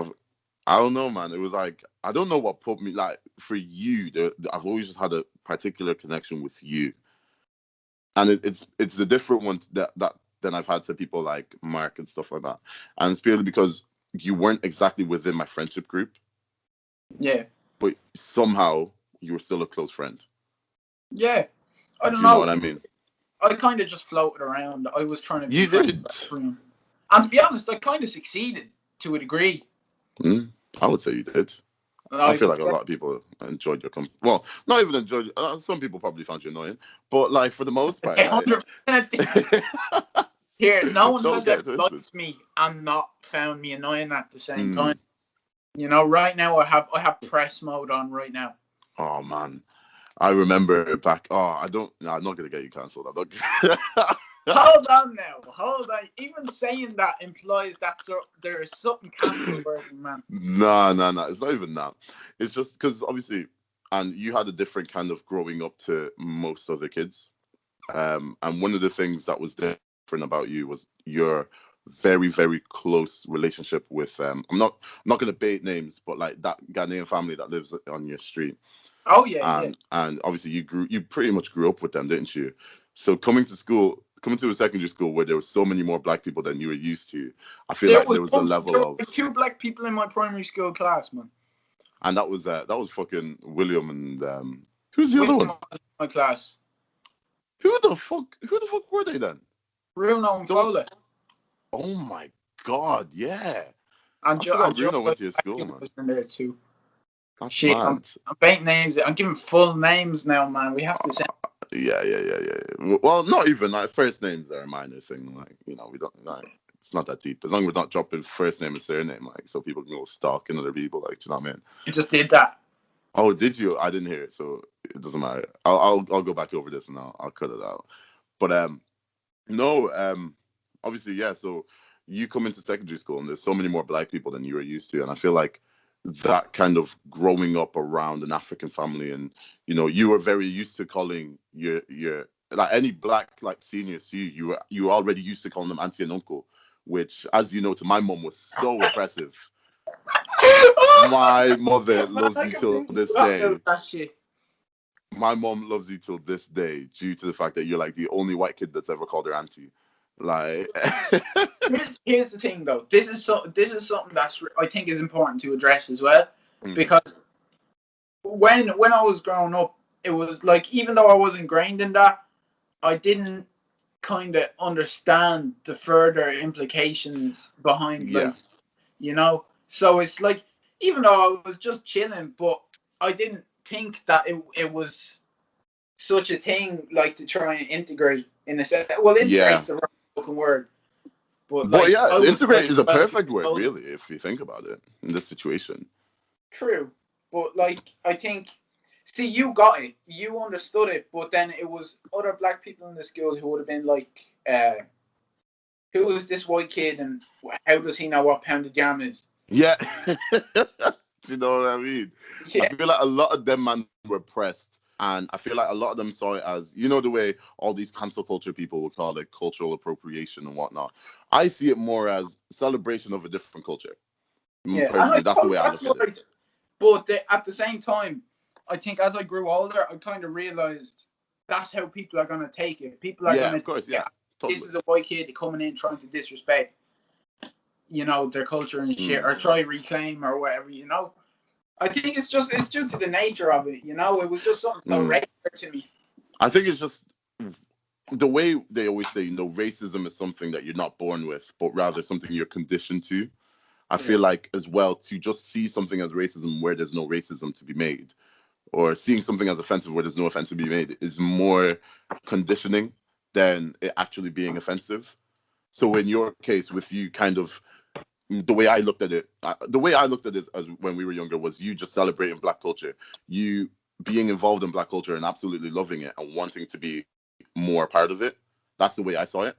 I don't know, man. It was like I don't know what put me like for you. I've always just had a particular connection with you, and it's a different one that than I've had to people like Mark and stuff like that. And it's purely because you weren't exactly within my friendship group. Yeah. But somehow you were still a close friend. Yeah. I Do don't you know know. what I mean? I kind of just floated around. I was trying to be You friends did. with everyone. And to be honest, I kind of succeeded to a degree. I would say you did. I Like, feel like a lot of people enjoyed your company. Well, not even enjoyed. Some people probably found you annoying, but like for the most part, like 100%. Here, no one don't has get ever it twisted. liked me and not found me annoying at the same time. Mm. You know, right now I have press mode on right now. Oh man, I remember back. Oh, I don't. No, I'm not gonna get you cancelled. I'm not. Hold on now, hold on. Even saying that implies that there is something cancelled, man. No. It's not even that. It's just because obviously, and you had a different kind of growing up to most other kids. And one of the things that was different about you was your very, very close relationship with I'm not gonna bait names, but like that Ghanaian family that lives on your street. Oh yeah, yeah. And obviously you pretty much grew up with them, didn't you? So coming to a secondary school where there was so many more black people than you were used to, I feel like there was a level there of, were 2 black people in my primary school class, man. and that was fucking William and who's the other William one? was in my class. Who the fuck were they then? Bruno and Don't. Fowler. Oh my God, yeah. And I Joe, forgot Bruno went to your school, man. was in there too. That's Shit, mad. I'm baiting names. I'm giving full names now, man. We have to say. Yeah. Well, not even like first names are a minor thing. Like, we don't like it's not that deep. As long as we're not dropping first name and surname, like so people can go stalking other people, like, do you know what I mean? You just did that. Oh, did you? I didn't hear it, so it doesn't matter. I'll go back over this and I'll cut it out. But no, obviously, yeah. So you come into secondary school and there's so many more black people than you were used to, and I feel like that kind of growing up around an African family, and you were very used to calling your like any black like seniors to you were already used to calling them auntie and uncle, which, as you know, to my mom was so oppressive. My mother loves you till this day. My mom loves you till this day due to the fact that you're like the only white kid that's ever called her auntie. Like, here's the thing though. This is something that's I think is important to address as well, because when I was growing up, it was like, even though I was ingrained in that, I didn't kind of understand the further implications behind, like, so it's like, even though I was just chilling, but I didn't think that it was such a thing, like, to try and integrate in a sense. Well, integrate's the right fucking word. But like, yeah, integrate is a perfect word, exposed. really, if you think about it in this situation. True, but like, I think, see, you got it, you understood it, but then it was other black people in the school who would have been like, who is this white kid, and how does he know what pounded yam is? Yeah. Do you know what I mean? Yeah. I feel like a lot of them man were pressed, and I feel like a lot of them saw it as, the way all these cancel culture people would call it cultural appropriation and whatnot. I see it more as celebration of a different culture. Yeah, personally, that's the way I look at it. But at the same time, I think as I grew older, I kind of realized that's how people are going to take it. People are going to, of course, yeah. Totally. This is a white kid coming in trying to disrespect, their culture and shit, or try reclaim or whatever. I think it's due to the nature of it. It was just something so regular to me. I think it's just the way they always say, racism is something that you're not born with, but rather something you're conditioned to. I feel like, as well, to just see something as racism where there's no racism to be made, or seeing something as offensive where there's no offense to be made, is more conditioning than it actually being offensive. So in your case, with you, kind of, the way I looked at it as when we were younger, was you just celebrating black culture, you being involved in black culture and absolutely loving it and wanting to be more part of it. That's the way I saw it.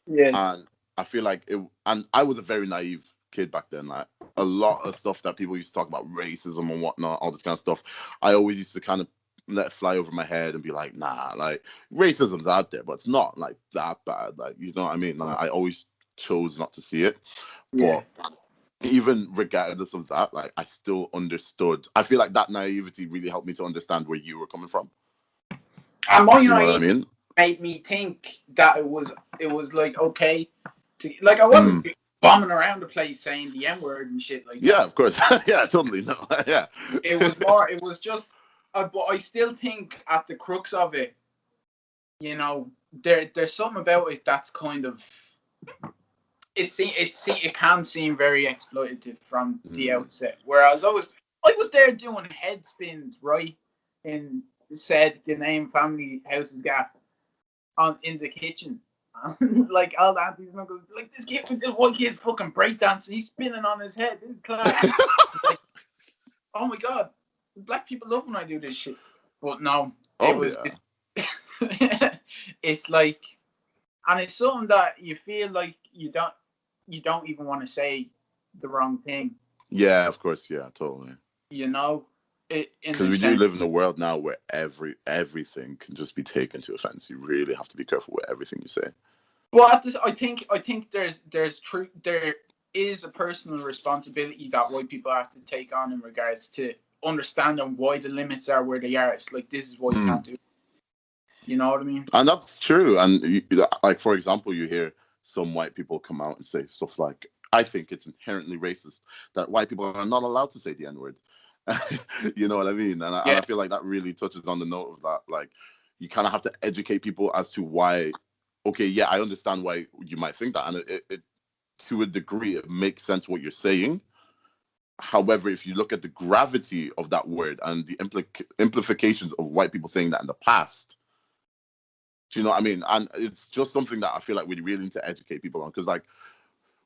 Yeah. And I feel like and I was a very naive kid back then. Like, a lot of stuff that people used to talk about, racism and whatnot, all this kind of stuff, I always used to kind of let it fly over my head and be like, nah, like, racism's out there, but it's not like that bad. Like, you know what I mean? Like, I always chose not to see it. But even regardless of that, like, I still understood. I feel like that naivety really helped me to understand where you were coming from. And my you know what I mean? made me think that it was like okay to like I wasn't bombing around the place saying the N word and shit like Yeah, that. of course. Yeah, totally. No, yeah. It was more. It was just. But I still think at the crux of it, you know, there's something about it that's kind of it can seem very exploitative from the outset. Whereas I was there doing head spins right in said the name family houses gap on in the kitchen. Like all the aunties and uncles, like this one kid's fucking breakdancing, he's spinning on his head. This is class. Like, oh my god, black people love when I do this shit. But no, Oh yeah. it's it's like, and it's something that you feel like you don't even want to say the wrong thing. Yeah, of course. Yeah, totally. You know, in Because the we do sense. live in a world now where everything can just be taken to offense. You really have to be careful with everything you say. But at this, I think there is a personal responsibility that white people have to take on in regards to understanding why the limits are where they are. It's like this is what you can't do. You know what I mean? And that's true. And like, for example, you hear some white people come out and say stuff like, I think it's inherently racist that white people are not allowed to say the N-word. You know what I mean? And I feel like that really touches on the note of that. Like, you kind of have to educate people as to why, okay, yeah, I understand why you might think that. And it to a degree, it makes sense what you're saying. However, if you look at the gravity of that word and the implications of white people saying that in the past, do you know what I mean? And it's just something that I feel like we really need to educate people on, because like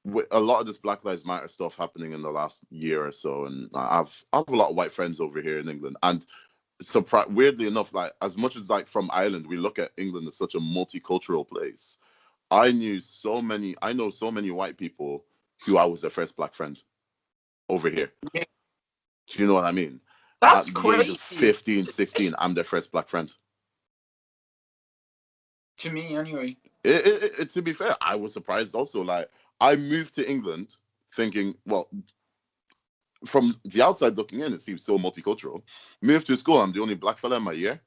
with a lot of this Black Lives Matter stuff happening in the last year or so, and I have a lot of white friends over here in England, and weirdly enough, like as much as like from Ireland, we look at England as such a multicultural place. I know so many white people who I was their first black friend over here. Yeah. Do you know what I mean? At That's the age of crazy 15, 16, I'm their first black friend. to me, anyway. To be fair, I was surprised also. Like, I moved to England thinking, well, from the outside looking in, it seems so multicultural. Moved to school, I'm the only black fella in my year.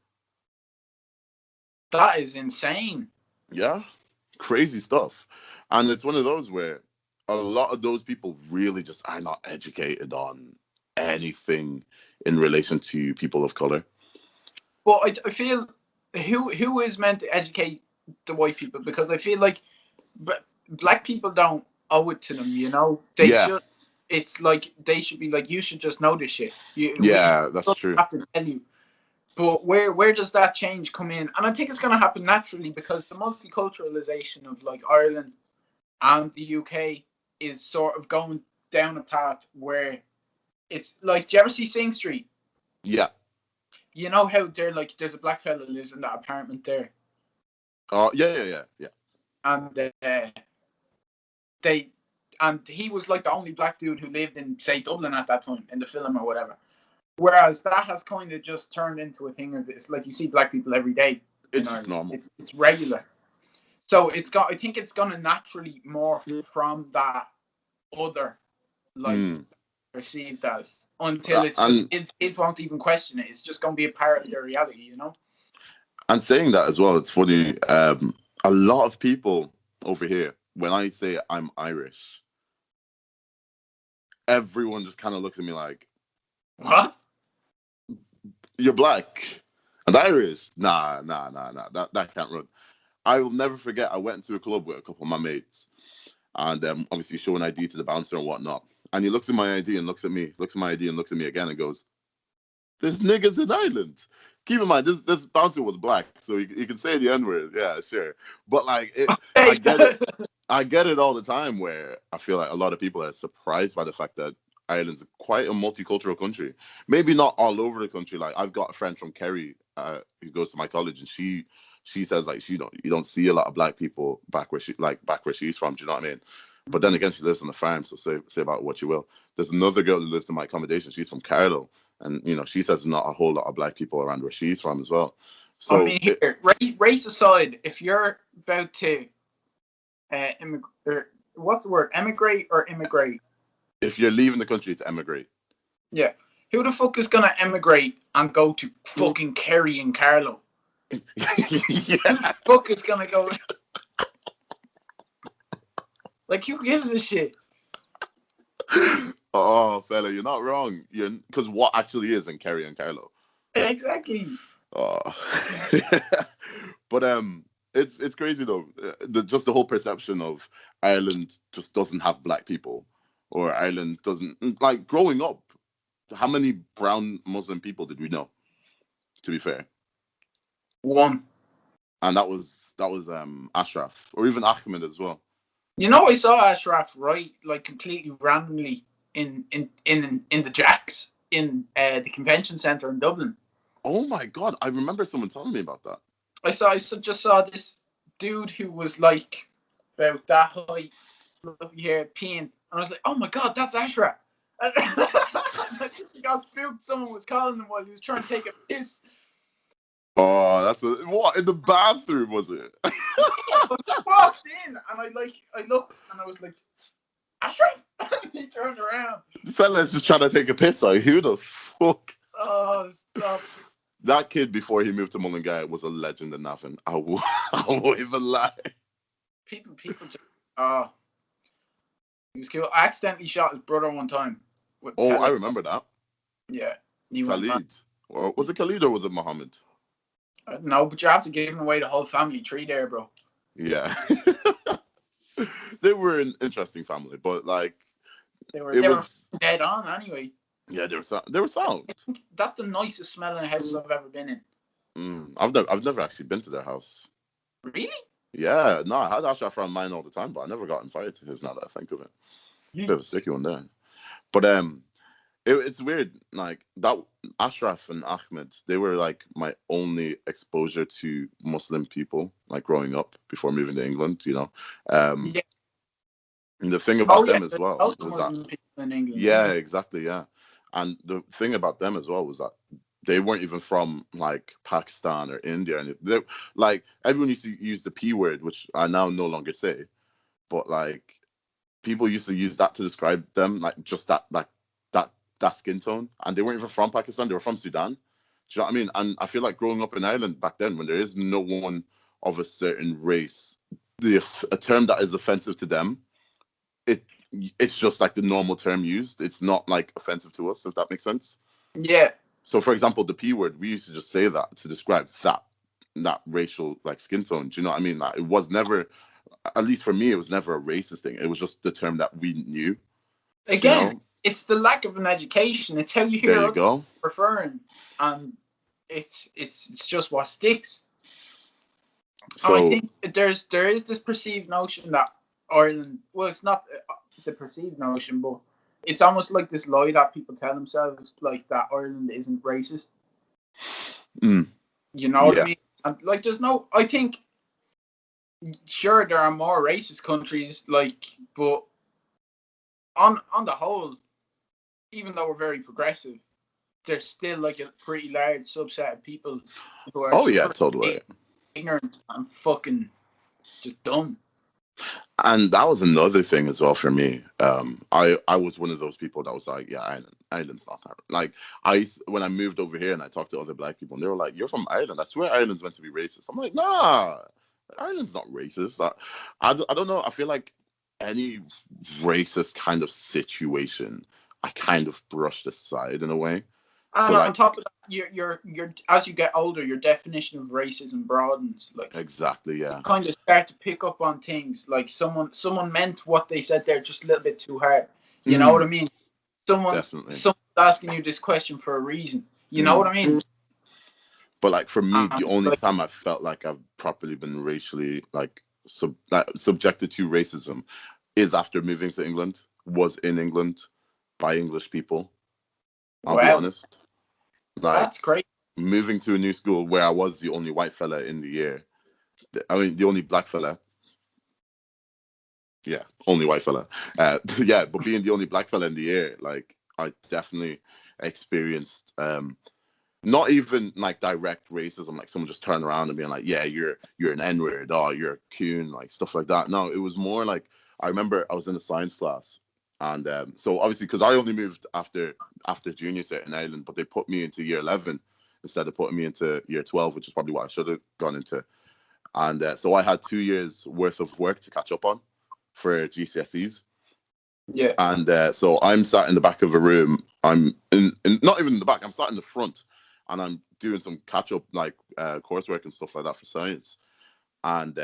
That is insane. Yeah, crazy stuff. And it's one of those where a lot of those people really just are not educated on anything in relation to people of color. But I feel who is meant to educate the white people, because I feel like black people don't owe it to them. You know, they Yeah, just it's like they should be like you should just know this shit. We yeah, that's don't true. have to tell you. But where does that change come in? And I think it's going to happen naturally because the multiculturalization of like Ireland and the UK is sort of going down a path where it's like, do you ever see Sing Street? Yeah. You know how they're like, there's a black fella who lives in that apartment there, Oh, yeah. and they and he was like the only black dude who lived in say Dublin at that time in the film or whatever. Whereas that has kind of just turned into a thing of it's like you see black people every day in It's just Ireland. normal. It's regular. So I think it's gonna naturally morph from that other like perceived as until it's just And kids won't even question it. It's just gonna be a part of their reality, you know? and saying that as well, it's funny. A lot of people over here, when I say I'm Irish, everyone just kind of looks at me like, What? "You're black and Irish? Nah. That can't run." I will never forget. I went to a club with a couple of my mates, and obviously showing ID to the bouncer and whatnot. And he looks at my ID and looks at me, looks at my ID and looks at me again and goes, "There's niggas in Ireland." Keep in mind, this bouncer was black, so he can say the N word. Yeah, sure. But like, I Hey. get it. I get it all the time. Where I feel like a lot of people are surprised by the fact that Ireland's quite a multicultural country. Maybe not all over the country. Like, I've got a friend from Kerry who goes to my college, and she says like you don't see a lot of black people back where she's from. Do you know what I mean? But then again, she lives on the farm, so say about what you will. There's another girl who lives in my accommodation. She's from Carlow, and she says there's not a whole lot of black people around where she's from as well. I So mean, here, race aside, if you're about to what's the word? Emigrate or immigrate? if you're leaving the country to emigrate, Yeah. Who the fuck is gonna emigrate and go to fucking Kerry and Carlow? Yeah. Book is gonna go. Like, who gives a shit? Oh, fella, you're not wrong. You're because what actually is in Kerry and Carlo. Exactly. Oh. But it's crazy though. Just the whole perception of Ireland just doesn't have black people, or Ireland doesn't like growing up. How many brown Muslim people did we know? To be fair, One. and that was Ashraf or even Ahmed as well. You know, I saw Ashraf right, like completely randomly in the Jacks in the convention center in Dublin. Oh my god, I remember someone telling me about that. Just saw this dude who was like about that height, fluffy hair, peeing, and I was like, oh my god, that's Ashraf. I think he got spooked. Someone was calling him while he was trying to take a piss. Oh, what in the bathroom was it? I just walked in and I looked and I was like, Ashraf. He turned around. The fella's just trying to take a piss out. Who the fuck? Oh, stop. That kid before he moved to Mullingar was a legend in nothing. I won't even lie. People just he was killed. I accidentally shot his brother one time with Oh, I pellet. remember that. Yeah, he went mad. Khalid. Or was it Khalid or was it Mohammed? I don't know, but you have to give away the whole family tree there, bro. Yeah. They were an interesting family, but like They it were was. dead on anyway. Yeah, they were sound. That's the nicest smelling house I've ever been in. I've never actually been to their house. Really? Yeah, no, I had Ashraf around mine all the time, but I never got invited to his. Now that I think of it, bit of a sticky one there. But it's weird. Like that, Ashraf and Ahmed, they were like my only exposure to Muslim people, like growing up before moving to England. Yeah. And the thing Oh about yeah, them as there's well loads of was that, Muslim people in England. yeah, exactly, yeah. And the thing about them as well was that they weren't even from like Pakistan or India, and they like everyone used to use the P word, which I now no longer say, but like people used to use that to describe them, like just that skin tone, and they weren't even from Pakistan; they were from Sudan. Do you know what I mean? And I feel like growing up in Ireland back then, when there is no one of a certain race, a term that is offensive to them, it it's just like the normal term used. It's not like offensive to us, if that makes sense. Yeah. So, for example, the P word, we used to just say that to describe that racial like skin tone. Do you know what I mean? Like it was never, at least for me, it was never a racist thing. It was just the term that we knew. You Again, know? it's the lack of an education. It's how you There hear you others go. referring, and it's just what sticks. And I So, think there is this perceived notion that Ireland. Well, it's not the perceived notion, but it's almost like this lie that people tell themselves, like that Ireland isn't racist. mm, You know what I yeah. mean? And like, there's no. I think sure there are more racist countries, like, but on the whole, even though we're very progressive, there's still like a pretty large subset of people who are Oh, just yeah, pretty totally. ignorant and fucking just dumb. And that was another thing as well for me. I was one of those people that was like, yeah, Ireland's not Ireland. Like when I moved over here and I talked to other black people, and they were like, "You're from Ireland. I swear Ireland's meant to be racist." I'm like, nah, Ireland's not racist. I don't know. I feel like any racist kind of situation, I kind of brushed aside in a way. So And on like, top of that, your as you get older, your definition of racism broadens. Like exactly, you yeah. kind of start to pick up on things. Like someone meant what they said there just a little bit too hard. You know what I Mm, mean? Someone's definitely. asking you this question for a reason. You know what Mm. I mean? But like for me, the only Like, time I felt like I've properly been racially subjected to racism is after moving to England. Was in England by English people. I'll be wow, honest. Like that's great. moving to a new school where I was the only white fella in the year. I mean, the only black fella. Yeah, only white fella. Yeah, but being the only black fella in the year, like I definitely experienced not even like direct racism, like someone just turning around and being like, "Yeah, you're an N-word, oh, you're a coon," like stuff like that. No, it was more like I remember I was in a science class, and so obviously because I only moved after junior cert in Ireland, but they put me into year 11 instead of putting me into year 12, which is probably what I should have gone into. And so I had 2 years worth of work to catch up on for GCSEs. Yeah. And so I'm sat in the back of a room. I'm not even in the back. I'm sat in the front, and I'm doing some catch up like coursework and stuff like that for science. And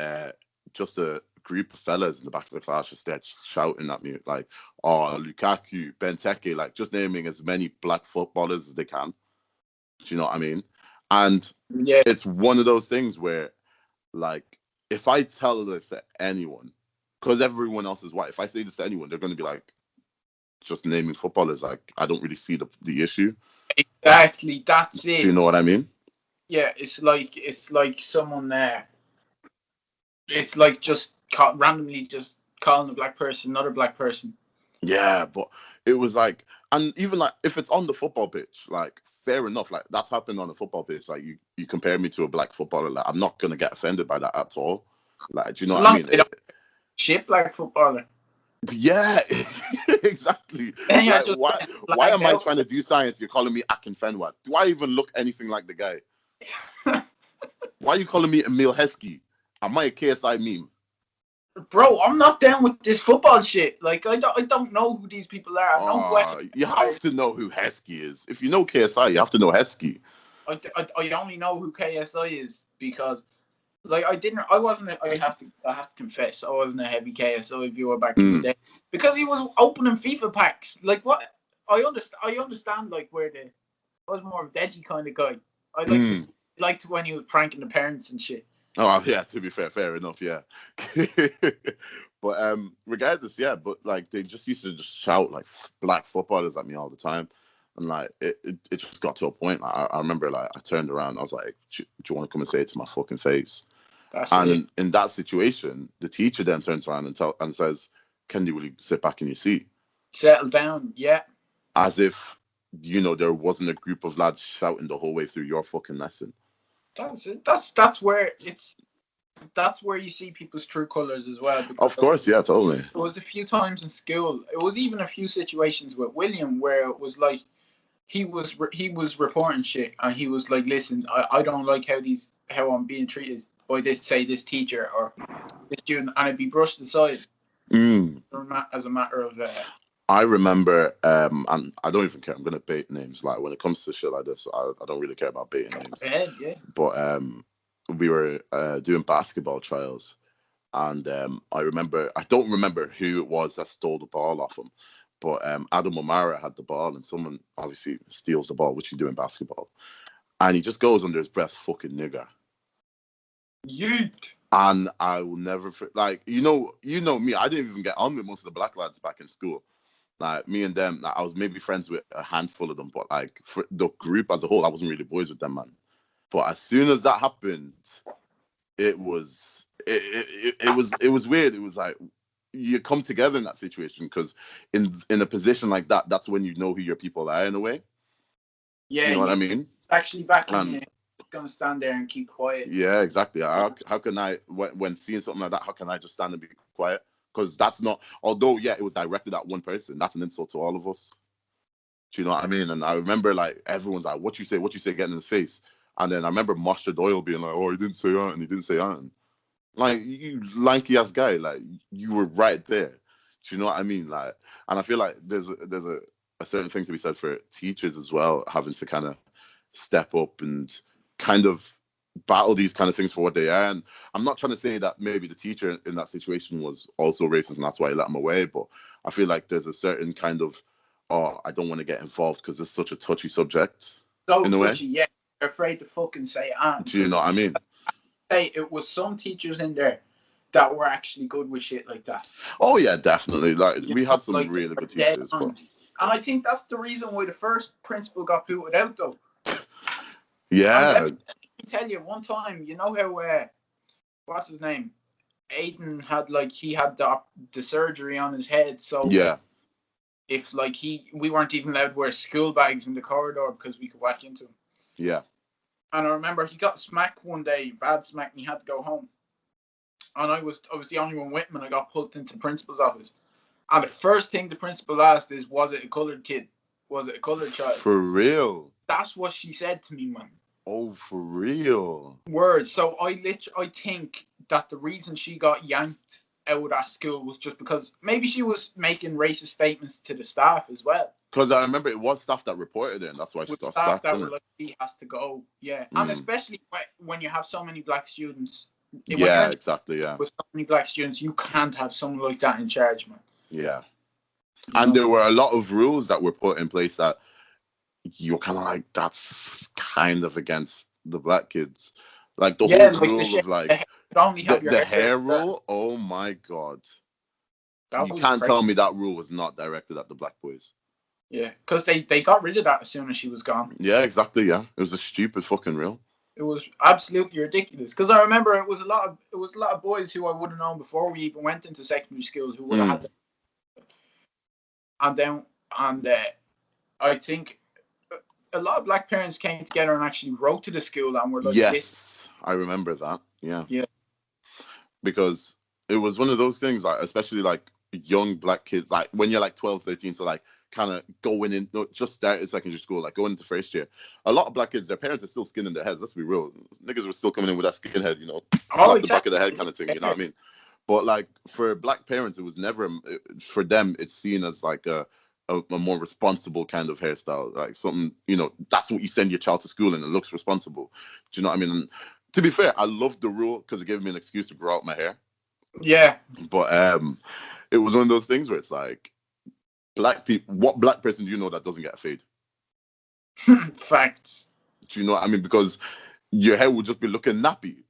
just a group of fellas in the back of the class just there, just shouting at me like, "Oh, Lukaku, Benteke," like just naming as many black footballers as they can. Do you know what I mean? And Yeah. it's one of those things where, like, if I tell this to anyone, because everyone else is white, if I say this to anyone, they're going to be like, just naming footballers. Like, I don't really see the issue. Exactly. That's it. Do you know what I mean? Yeah. It's like someone there. It's like just randomly just calling a black person another black person. Yeah, but it was like, and even like if it's on the football pitch, like fair enough, like that's happened on the football pitch. Like you compare me to a black footballer, like I'm not gonna get offended by that at all. Like, do you know So what I long mean? as they don't shit black footballer. Yeah, exactly. Then you're Like just why flagged am I out. trying to do science? You're calling me Akin Fenwa. Do I even look anything like the guy? Why are you calling me Emil Heskey? Am I a KSI meme? Bro, I'm not down with this football shit. Like I don't know who these people are. I know who You have to know who Heskey is. If you know KSI, you have to know Heskey. I only know who KSI is because like I have to confess I wasn't a heavy KSI viewer back in the day because he was opening FIFA packs. Like what I understand like where I was more of a veggie kind of guy. I liked when he was pranking the parents and shit. Oh yeah, to be fair enough, yeah. But regardless, yeah. But like they just used to just shout like black footballers at me all the time, and like it just got to a point. Like, I remember like I turned around, I was like, "Do you want to come and say it to my fucking face?" That's And it. in that situation, the teacher then turns around and says, "Kendi, will you sit back in your seat?" Settle down, yeah. As if there wasn't a group of lads shouting the whole way through your fucking lesson. That's it. That's where you see people's true colors as well. Of Because course, yeah, totally. it was a few times in school. It was even a few situations with William where it was like he was reporting shit and he was like, "Listen, I don't like how I'm being treated by this teacher or this student," and it'd be brushed aside as a matter of. I remember, and I don't even care. I'm gonna bait names. Like when it comes to shit like this, I don't really care about baiting names. Ahead, yeah. But we were doing basketball trials, and I don't remember who it was that stole the ball off him, but Adam O'Mara had the ball, and someone obviously steals the ball, which you do in basketball, and he just goes under his breath, "Fucking nigger." Yeet. And I will never like me. I didn't even get on with most of the black lads back in school. Like me and them, like, I was maybe friends with a handful of them, but like for the group as a whole, I wasn't really boys with them, man. But as soon as that happened, it was weird. It was like you come together in that situation because in a position like that, that's when you know who your people are in a way. Yeah, Do you know what I mean? Actually, back in the gonna stand there and keep quiet. Yeah, exactly. How can I when seeing something like that? How can I just stand and be quiet? Because that's not. Although yeah, it was directed at one person. That's an insult to all of us. Do you know what I mean? And I remember like everyone's like, "What you say? What you say?" Getting in his face. And then I remember Mustard Doyle being like, "Oh, he didn't say that, and he didn't say that." And, like you lanky ass guy, like you were right there. Do you know what I mean? Like, and I feel like there's a certain thing to be said for teachers as well, having to kind of step up and kind of battle these kind of things for what they are. And I'm not trying to say that maybe the teacher in that situation was also racist and that's why he let him away, but I feel like there's a certain kind of, oh, I don't want to get involved because it's such a touchy subject. So in a touchy, way. yeah. They're afraid to fucking say it. Do you know what I mean? Say it was some teachers in there that were actually good with shit like that. Oh yeah, definitely. Like we had some like, really good teachers, but... and I think that's the reason why the first principal got booted out, though. Yeah. Let me tell you, one time, you know how what's his name? Aiden had the surgery on his head, so yeah. If like we weren't even allowed to wear school bags in the corridor because we could whack into him. Yeah. And I remember he got smacked one day, bad smack, and he had to go home. And I was the only one with him, and I got pulled into the principal's office. And the first thing the principal asked is, "Was it a coloured kid? Was it a coloured child?" For real? That's what she said to me, man. Oh, for real? Word. So I think that the reason she got yanked out of that school was just because maybe she was making racist statements to the staff as well. Because I remember it was staff that reported it, and that's why she With got staff sacked, that didn't were it? like, he has to go. Yeah, and Mm. especially when you have so many black students, when you're Yeah, in exactly. Yeah, with so many black students, you can't have someone like that in charge, man. yeah. You And know? there were a lot of rules that were put in place that you're kind of like, that's kind of against the black kids. Like the Yeah, whole like the rule shit. of You like could only have your the hair. hair rule. Oh my god, That you was can't crazy. tell me that rule was not directed at the black boys. Yeah, because they got rid of that as soon as she was gone. Yeah, exactly. Yeah, it was a stupid fucking rule. It was absolutely ridiculous. Because I remember it was a lot of boys who I would have known before we even went into secondary school who would have had Mm. them. And then and I think a lot of black parents came together and actually wrote to the school and were like, "This, Yes, I remember that. Yeah, yeah, because it was one of those things, like especially like young black kids, like when you're like 12, 13, so like kind of going in, no, just started secondary school, like going into first year. A lot of black kids, their parents are still skinning their heads. Let's be real, niggas were still coming in with that skinhead, oh, slap the back of the exactly." head kind of thing. You know what I mean? But like for black parents, it was never for them. It's seen as like a more responsible kind of hairstyle, like something, that's what you send your child to school in. It looks responsible. Do you know what I mean? And to be fair, I loved the rule because it gave me an excuse to grow out my hair. Yeah, But it was one of those things where it's like black people. What black person do you know that doesn't get a fade? facts. Do you know what I mean? Because your hair will just be looking nappy,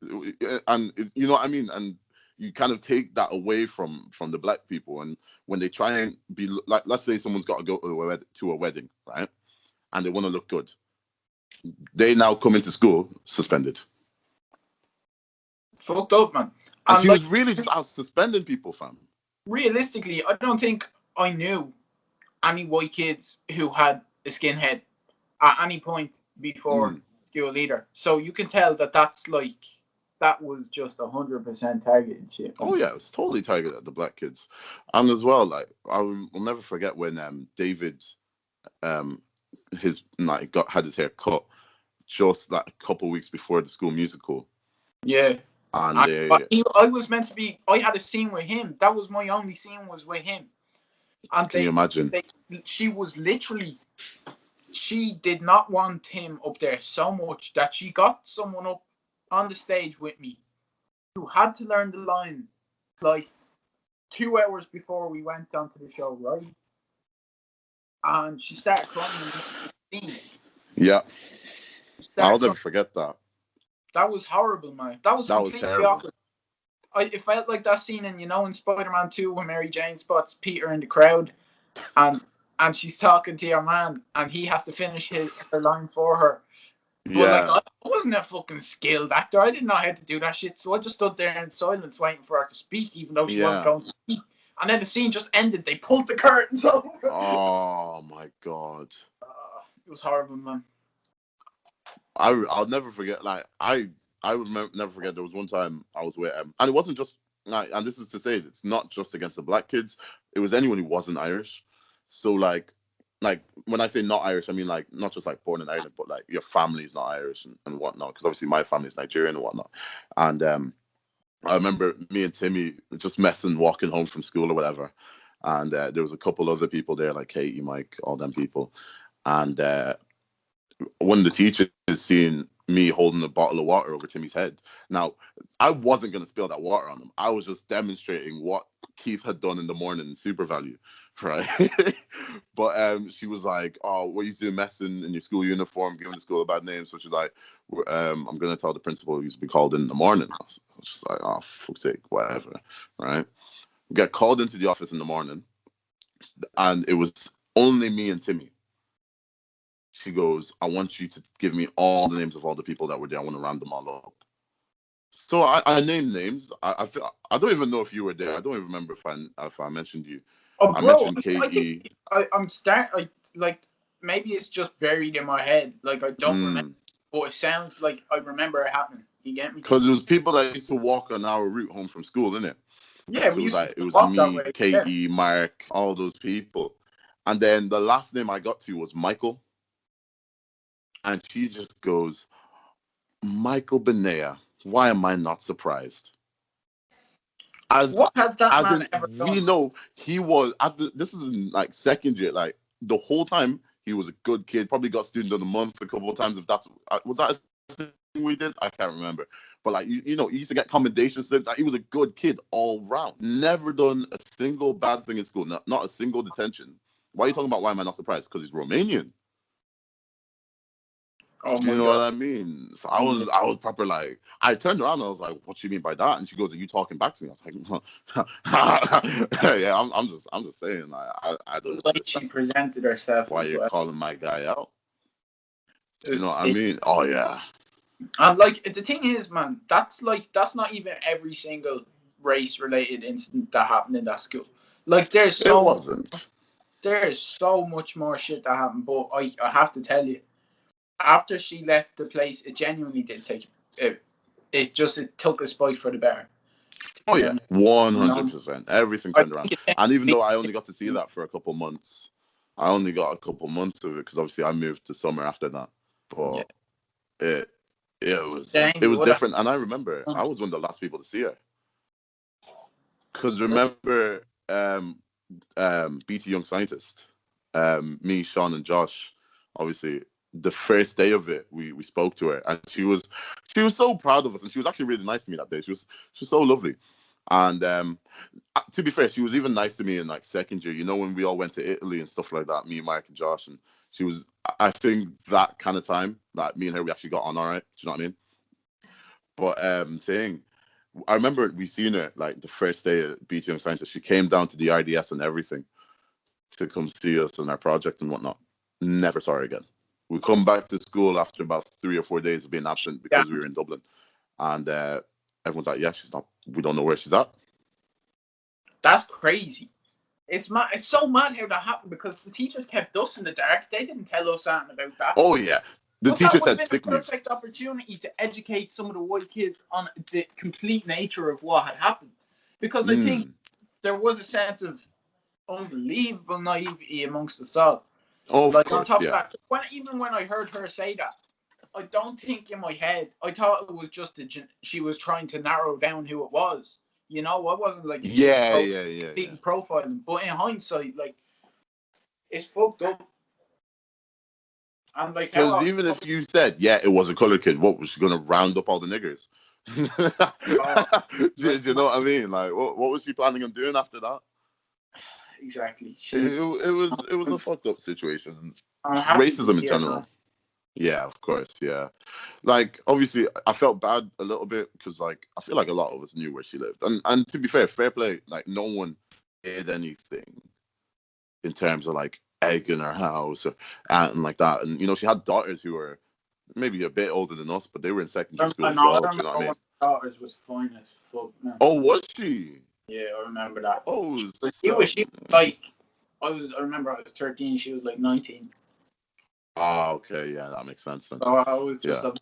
and you know what I mean. And you kind of take that away from the black people. And when they try and be like, let's say someone's got to go to a wedding, right? And they want to look good. They now come into school suspended. Fucked up, man. And And she like was really just out suspending people, fam. realistically, I don't think I knew any white kids who had a skinhead at any point before Mm. school either. So you can tell that that was just 100% targeted shit, Oh man. yeah, it was totally targeted at the black kids, and as well, like I'll never forget when David um his like had his hair cut just like a couple weeks before the school musical, Yeah. and I was meant to be. I had a scene with him. That was my only scene was with him, and can you imagine? she was literally. She did not want him up there so much that she got someone up on the stage with me who had to learn the line like 2 hours before we went onto the show, right? And she started crying in the scene. Yeah, She I'll started never crying. forget that. That was horrible, man. That was That was completely terrible. awkward. It felt like that scene in Spider-Man 2 when Mary Jane spots Peter in the crowd and she's talking to your man and he has to finish her line for her. But like Yeah, I wasn't a fucking skilled actor. I didn't know how to do that shit. So I just stood there in silence waiting for her to speak, even though she wasn't yeah. going to speak. And then the scene just ended. They pulled the curtains over. Oh my god. It was horrible, man. I'll never forget. Like I would never forget. There was one time I was with and it wasn't just like, and this is to say it's not just against the black kids. It was anyone who wasn't Irish. So like when I say not Irish, I mean like not just like born in Ireland, but like your family's not Irish and whatnot. Because obviously my family's Nigerian and whatnot. And I remember me and Timmy just messing, walking home from school or whatever. And there was a couple other people there, like Katie, Mike, all them people. And one of the teachers seen me holding a bottle of water over Timmy's head. Now, I wasn't going to spill that water on him. I was just demonstrating what Keith had done in the morning in Super Value, right? But she was like, "Oh, what are you doing messing in your school uniform, giving the school a bad name?" So she's like, "I'm going to tell the principal he's be called in the morning." I was just like, "Oh, fuck's sake, whatever," right? We get called into the office in the morning, and it was only me and Timmy. She goes, I want you to give me all the names of all the people that were there. I want to round them all up. So I named names. I don't even know if you were there. I don't even remember if I mentioned you. Oh, I bro, mentioned I think KE. I'm like maybe it's just buried in my head. Like I don't remember, but it sounds like I remember it happening. You get me? Because it was people that used to walk on our route home from school, innit? Yeah, So we it was used to like it was walk that me, way. Yeah. KE, Mark, all those people. And then the last name I got to was Michael. And she just goes, Michael Benea. Why am I not surprised? As What has that as man in, ever we done? know he was this is in like second year. Like the whole time he was a good kid. Probably got student of the month a couple of times. If that's was that a thing we did, I can't remember. But like you know, he used to get commendation slips. Like, he was a good kid all round. Never done a single bad thing in school. Not a single detention. Why are you talking about? Why am I not surprised? Because he's Romanian. Oh Do you my know god. what I mean? So Yeah. I was proper like, I turned around and I was like, "What you mean by that?" And she goes, "Are you talking back to me?" I was like, "Yeah, I'm just saying, like, I The don't way understand she presented herself why as you're well. calling my guy out." Do you know what I It, mean? Oh yeah, and like the thing is, man, that's not even every single race related incident that happened in that school. Like it wasn't. there's so much more shit that happened. But I have to tell you, after she left the place, it genuinely did take it took a spike for the better. Oh You yeah, know, one you hundred know? percent. Everything I turned around. think it And even genuinely though I only got to see that for a couple months, I only got a couple months of it because obviously I moved to summer after that. yeah. But it Shame it you was would have. different. And I remember I was one of the last people to see her. Because remember, BT Young Scientist, me, Sean, and Josh, obviously, the first day of it, we spoke to her, and she was so proud of us, and she was actually really nice to me that day. She was so lovely, and to be fair, she was even nice to me in like second year. You know, when we all went to Italy and stuff like that, me, Mark, and Josh, and she was. I think that kind of time, like me and her, we actually got on all right. Do you know what I mean? But saying I remember we seen her like the first day at BT Young Scientist. She came down to the RDS and everything to come see us on our project and whatnot. Never saw her again. We come back to school after about 3 or 4 days of being absent Yeah, because we were in Dublin, and everyone's like, "Yeah, she's not. We don't know where she's at." that's crazy. It's mad. It's so mad how that happened because the teachers kept us in the dark. They didn't tell us anything about that. Oh yeah, the But that teacher would have said been the sick leave. perfect opportunity to educate some of the white kids on the complete nature of what had happened. Because I think Mm. there was a sense of unbelievable naivety amongst us all. Oh, of Like on course, top of yeah, that, even when I heard her say that, I don't think in my head I thought it was just she was trying to narrow down who it was. You know, I wasn't like she was yeah. completely profiling. But in hindsight, like it's fucked up. And like Because how even if you said, yeah, it was a colored kid, what was she gonna round up all the niggers? uh, Do you know what I mean? Like, what was she planning on doing after that? exactly. It, She's it was a fucked up situation. I'm Just happy to racism in see her general. now. Yeah, of course. Yeah, like obviously, I felt bad a little bit because like I feel like a lot of us knew where she lived, and to be fair, fair play. Like no one did anything in terms of like egging her house or anything like that. And you know, she had daughters who were maybe a bit older than us, but they were in secondary school I as know. I well. Do you know remember what I when mean? my daughters was fine as fuck, man. Oh, was she? Yeah, I remember that. Oh, But so she was like, I remember I was 13. She was like 19. oh, okay, yeah, that makes sense then. So I was just Yeah, a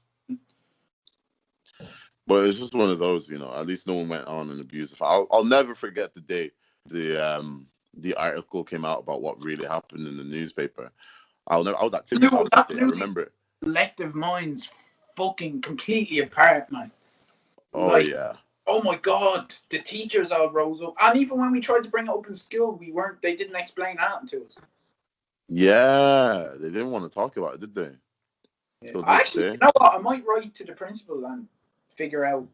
but it's just one of those, you know. At least no one went on and abused. I'll never forget the day the article came out about what really happened in the newspaper. I was at Timmy's house that that day. I blew the remember. collective minds fucking completely apart, man. Oh Like, yeah, oh my god, the teachers all rose up, and even when we tried to bring it up in school, we weren't. They didn't explain that to us. yeah. They didn't want to talk about it, did they? Yeah. Till I this actually, day. you know what? I might write to the principal and figure out.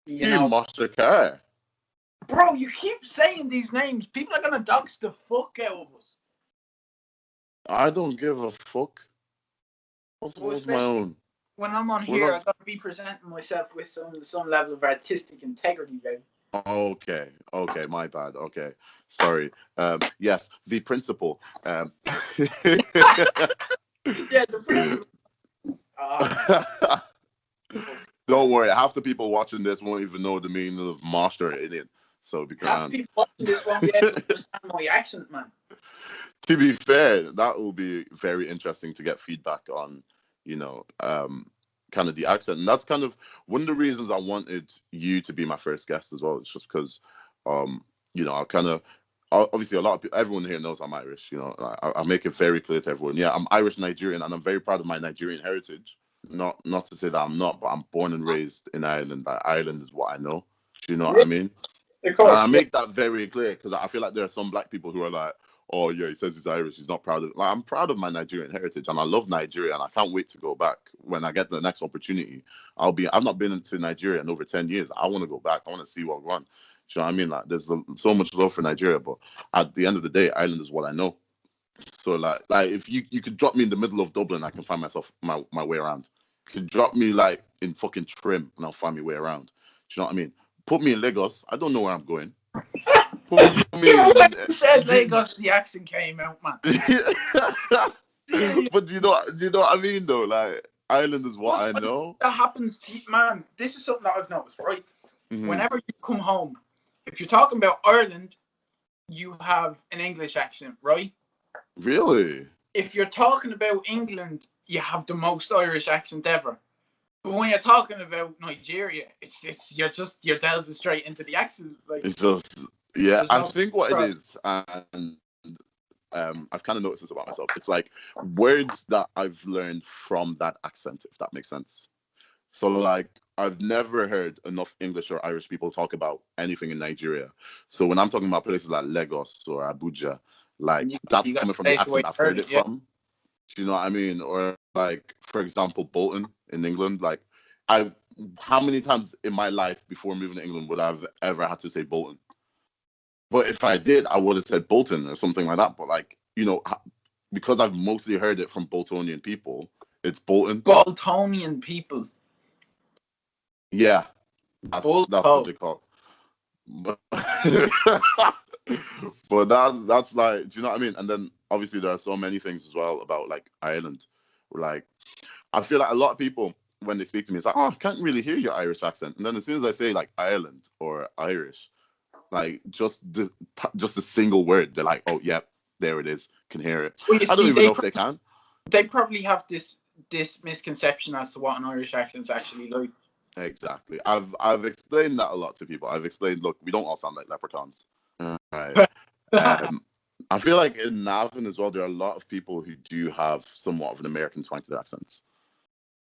You You know, must care. bro, you keep saying these names. People are gonna dox the fuck out of us. I don't give a fuck. Well, What's my especially own? when I'm on We're here, I not. gotta be presenting myself with some level of artistic integrity, baby. Okay, okay, my bad. Okay, sorry. Yes, the principal. Yeah, the principal. Uh, Don't worry, half the people watching this won't even know the meaning of master in it. So be half the grand. people watching this won't be able to understand my accent, man. To be fair, that will be very interesting to get feedback on, you know, kind of the accent. And that's kind of one of the reasons I wanted you to be my first guest as well. It's just because, you know, I kind of, obviously a lot of people, everyone here knows I'm Irish, you know, I make it very clear to everyone. Yeah, I'm Irish Nigerian and I'm very proud of my Nigerian heritage. Not to say that I'm not, but I'm born and raised in Ireland. That Ireland is what I know. Do you know what I Really? mean? Of And I course, yeah. make that very clear because I feel like there are some black people who are like, "Oh yeah, he says he's Irish. He's not proud of." Like I'm proud of my Nigerian heritage, and I love Nigeria, and I can't wait to go back when I get the next opportunity. I'll be. I've not been into Nigeria in over 10 years. I want to go back. I want to see what run. Do you know what I mean? Like there's so much love for Nigeria, but at the end of the day, Ireland is what I know. So like if you could drop me in the middle of Dublin, I can find myself my way around. You could drop me like in fucking Trim, and I'll find my way around. Do you know what I mean? Put me in Lagos, I don't know where I'm going. Put me When in. you said Do Lagos, the accent came out, man. Seriously. but do you know what I mean though? Like Ireland is what What's I know. that happens to you, man? This is something that I've noticed, right? Hmm. Whenever you come home, if you're talking about Ireland, you have an English accent, right? Really? If you're talking about England, you have the most Irish accent ever. But when you're talking about Nigeria, you're delving straight into the accent. Like It's just yeah. there's I no think what it cross. is, and I've kind of noticed this about myself. It's like words that I've learned from that accent, if that makes sense. So like I've never heard enough English or Irish people talk about anything in Nigeria. So when I'm talking about places like Lagos or Abuja, like You that's got coming to from the take away accent I've heard heard it, it yeah. from. Do you know what I mean? Or like for example, Bolton in England. Like I, how many times in my life before moving to England would I've ever had to say Bolton? But if I did, I would have said Bolton or something like that. But like because I've mostly heard it from Boltonian people, it's Bolton. Baltonian people. Yeah, that's what Bolton. they call. But, but that's like, do you know what I mean? And then obviously there are so many things as well about like Ireland. Like I feel like a lot of people when they speak to me, it's like, oh, I can't really hear your Irish accent. And then as soon as I say like Ireland or Irish, like just a single word, they're like, oh yeah, there it is, can hear it. Well, you I don't see, even know if they can. they probably have this misconception as to what an Irish accent's actually like. Exactly. I've explained that a lot to people. I've explained, look, we don't all sound like leprechauns. Right. Um, I feel like in Navan as well, there are a lot of people who do have somewhat of an American twang to their accents.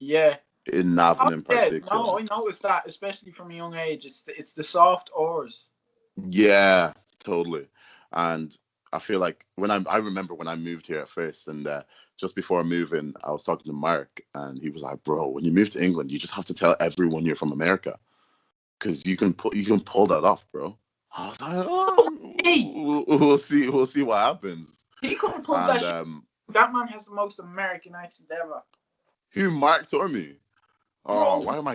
Yeah. In Oh, Navan in yeah. No, particular. I noticed that, especially from a young age. It's the soft R's. Yeah, totally. And I feel like I remember when I moved here at first, and just before moving, I was talking to Mark, and he was like, "Bro, when you move to England, you just have to tell everyone you're from America, because you can pull that off, bro." I was like, Hey, "Oh, we'll see what happens." he could have pulled that And shit. That man has the most American accent ever. who Mark told me, "Oh, Bro, why am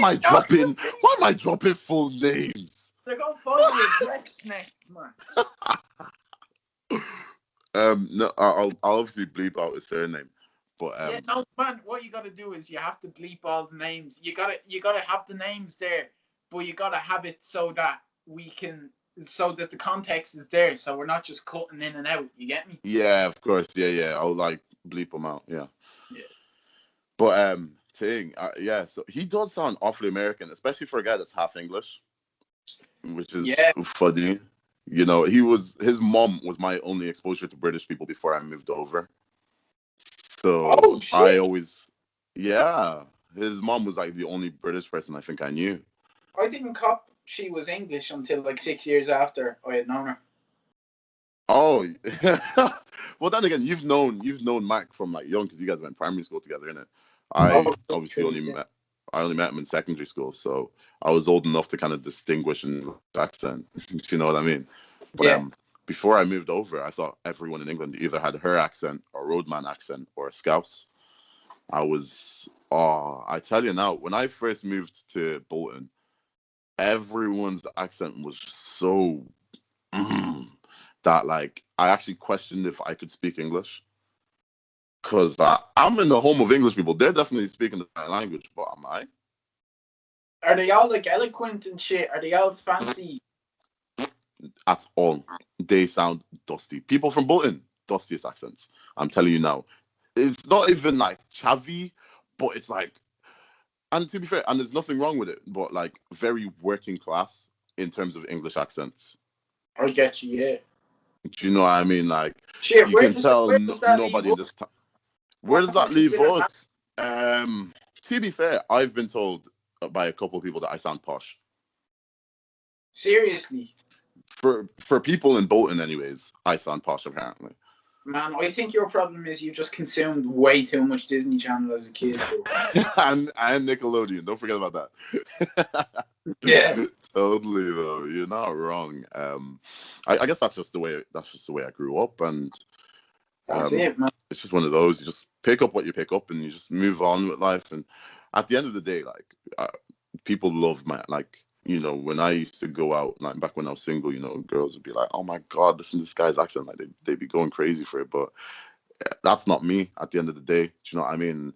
I dropping full names?" they're going to find your address next, man. No, I'll obviously bleep out his surname, but Yeah, no, man. What you got to do is you have to bleep all the names. You gotta have the names there, but you gotta have it so that the context is there, so we're not just cutting in and out. You get me? yeah, of course, yeah, I'll like bleep him out, yeah. Yeah. But yeah, so he does sound awfully American, especially for a guy that's half English, which is Yeah. funny. His mom was my only exposure to British people before I moved over. So Oh I shit! always, yeah, his mom was like the only British person I think I knew. I didn't cop she was English until like 6 years after I had known her. Oh, well, then again, you've known Mark from like young because you guys went primary school together, innit? I Oh, obviously true. only Yeah. met I only met him in secondary school, so I was old enough to kind of distinguish an accent. If you know what I mean? But Yeah. before I moved over, I thought everyone in England either had her accent or Roadman accent or a Scouse. I tell you now, when I first moved to Bolton, everyone's accent was so that like I actually questioned if I could speak English because I'm in the home of English people. They're definitely speaking the right language, but am I? Are they all like eloquent and shit? Are they all fancy? At all. They sound dusty. People from Bolton, dustiest accents. I'm telling you now. It's not even like chavvy, but it's like, and to be fair, and there's nothing wrong with it, but like very working class in terms of English accents. I get you. Yeah. Do you know what I mean? Like Shit. you can tell Where does that leave nobody in us? this time. Where What does that happens leave in a us? To be fair, I've been told by a couple of people that I sound posh. Seriously, For people in Bolton, anyways, I sound posh apparently. man, I think your problem is you just consumed way too much Disney Channel as a kid, bro. and Nickelodeon. Don't forget about that. Yeah, Totally though. You're not wrong. I guess that's just the way I grew up, and that's um, it, man. it's just one of those. You just pick up what you pick up, and you just move on with life. And at the end of the day, like people love my like. When I used to go out, like back when I was single, girls would be like, "Oh my God, listen to this guy's accent!" Like they'd be going crazy for it. But that's not me. At the end of the day, do you know what I mean?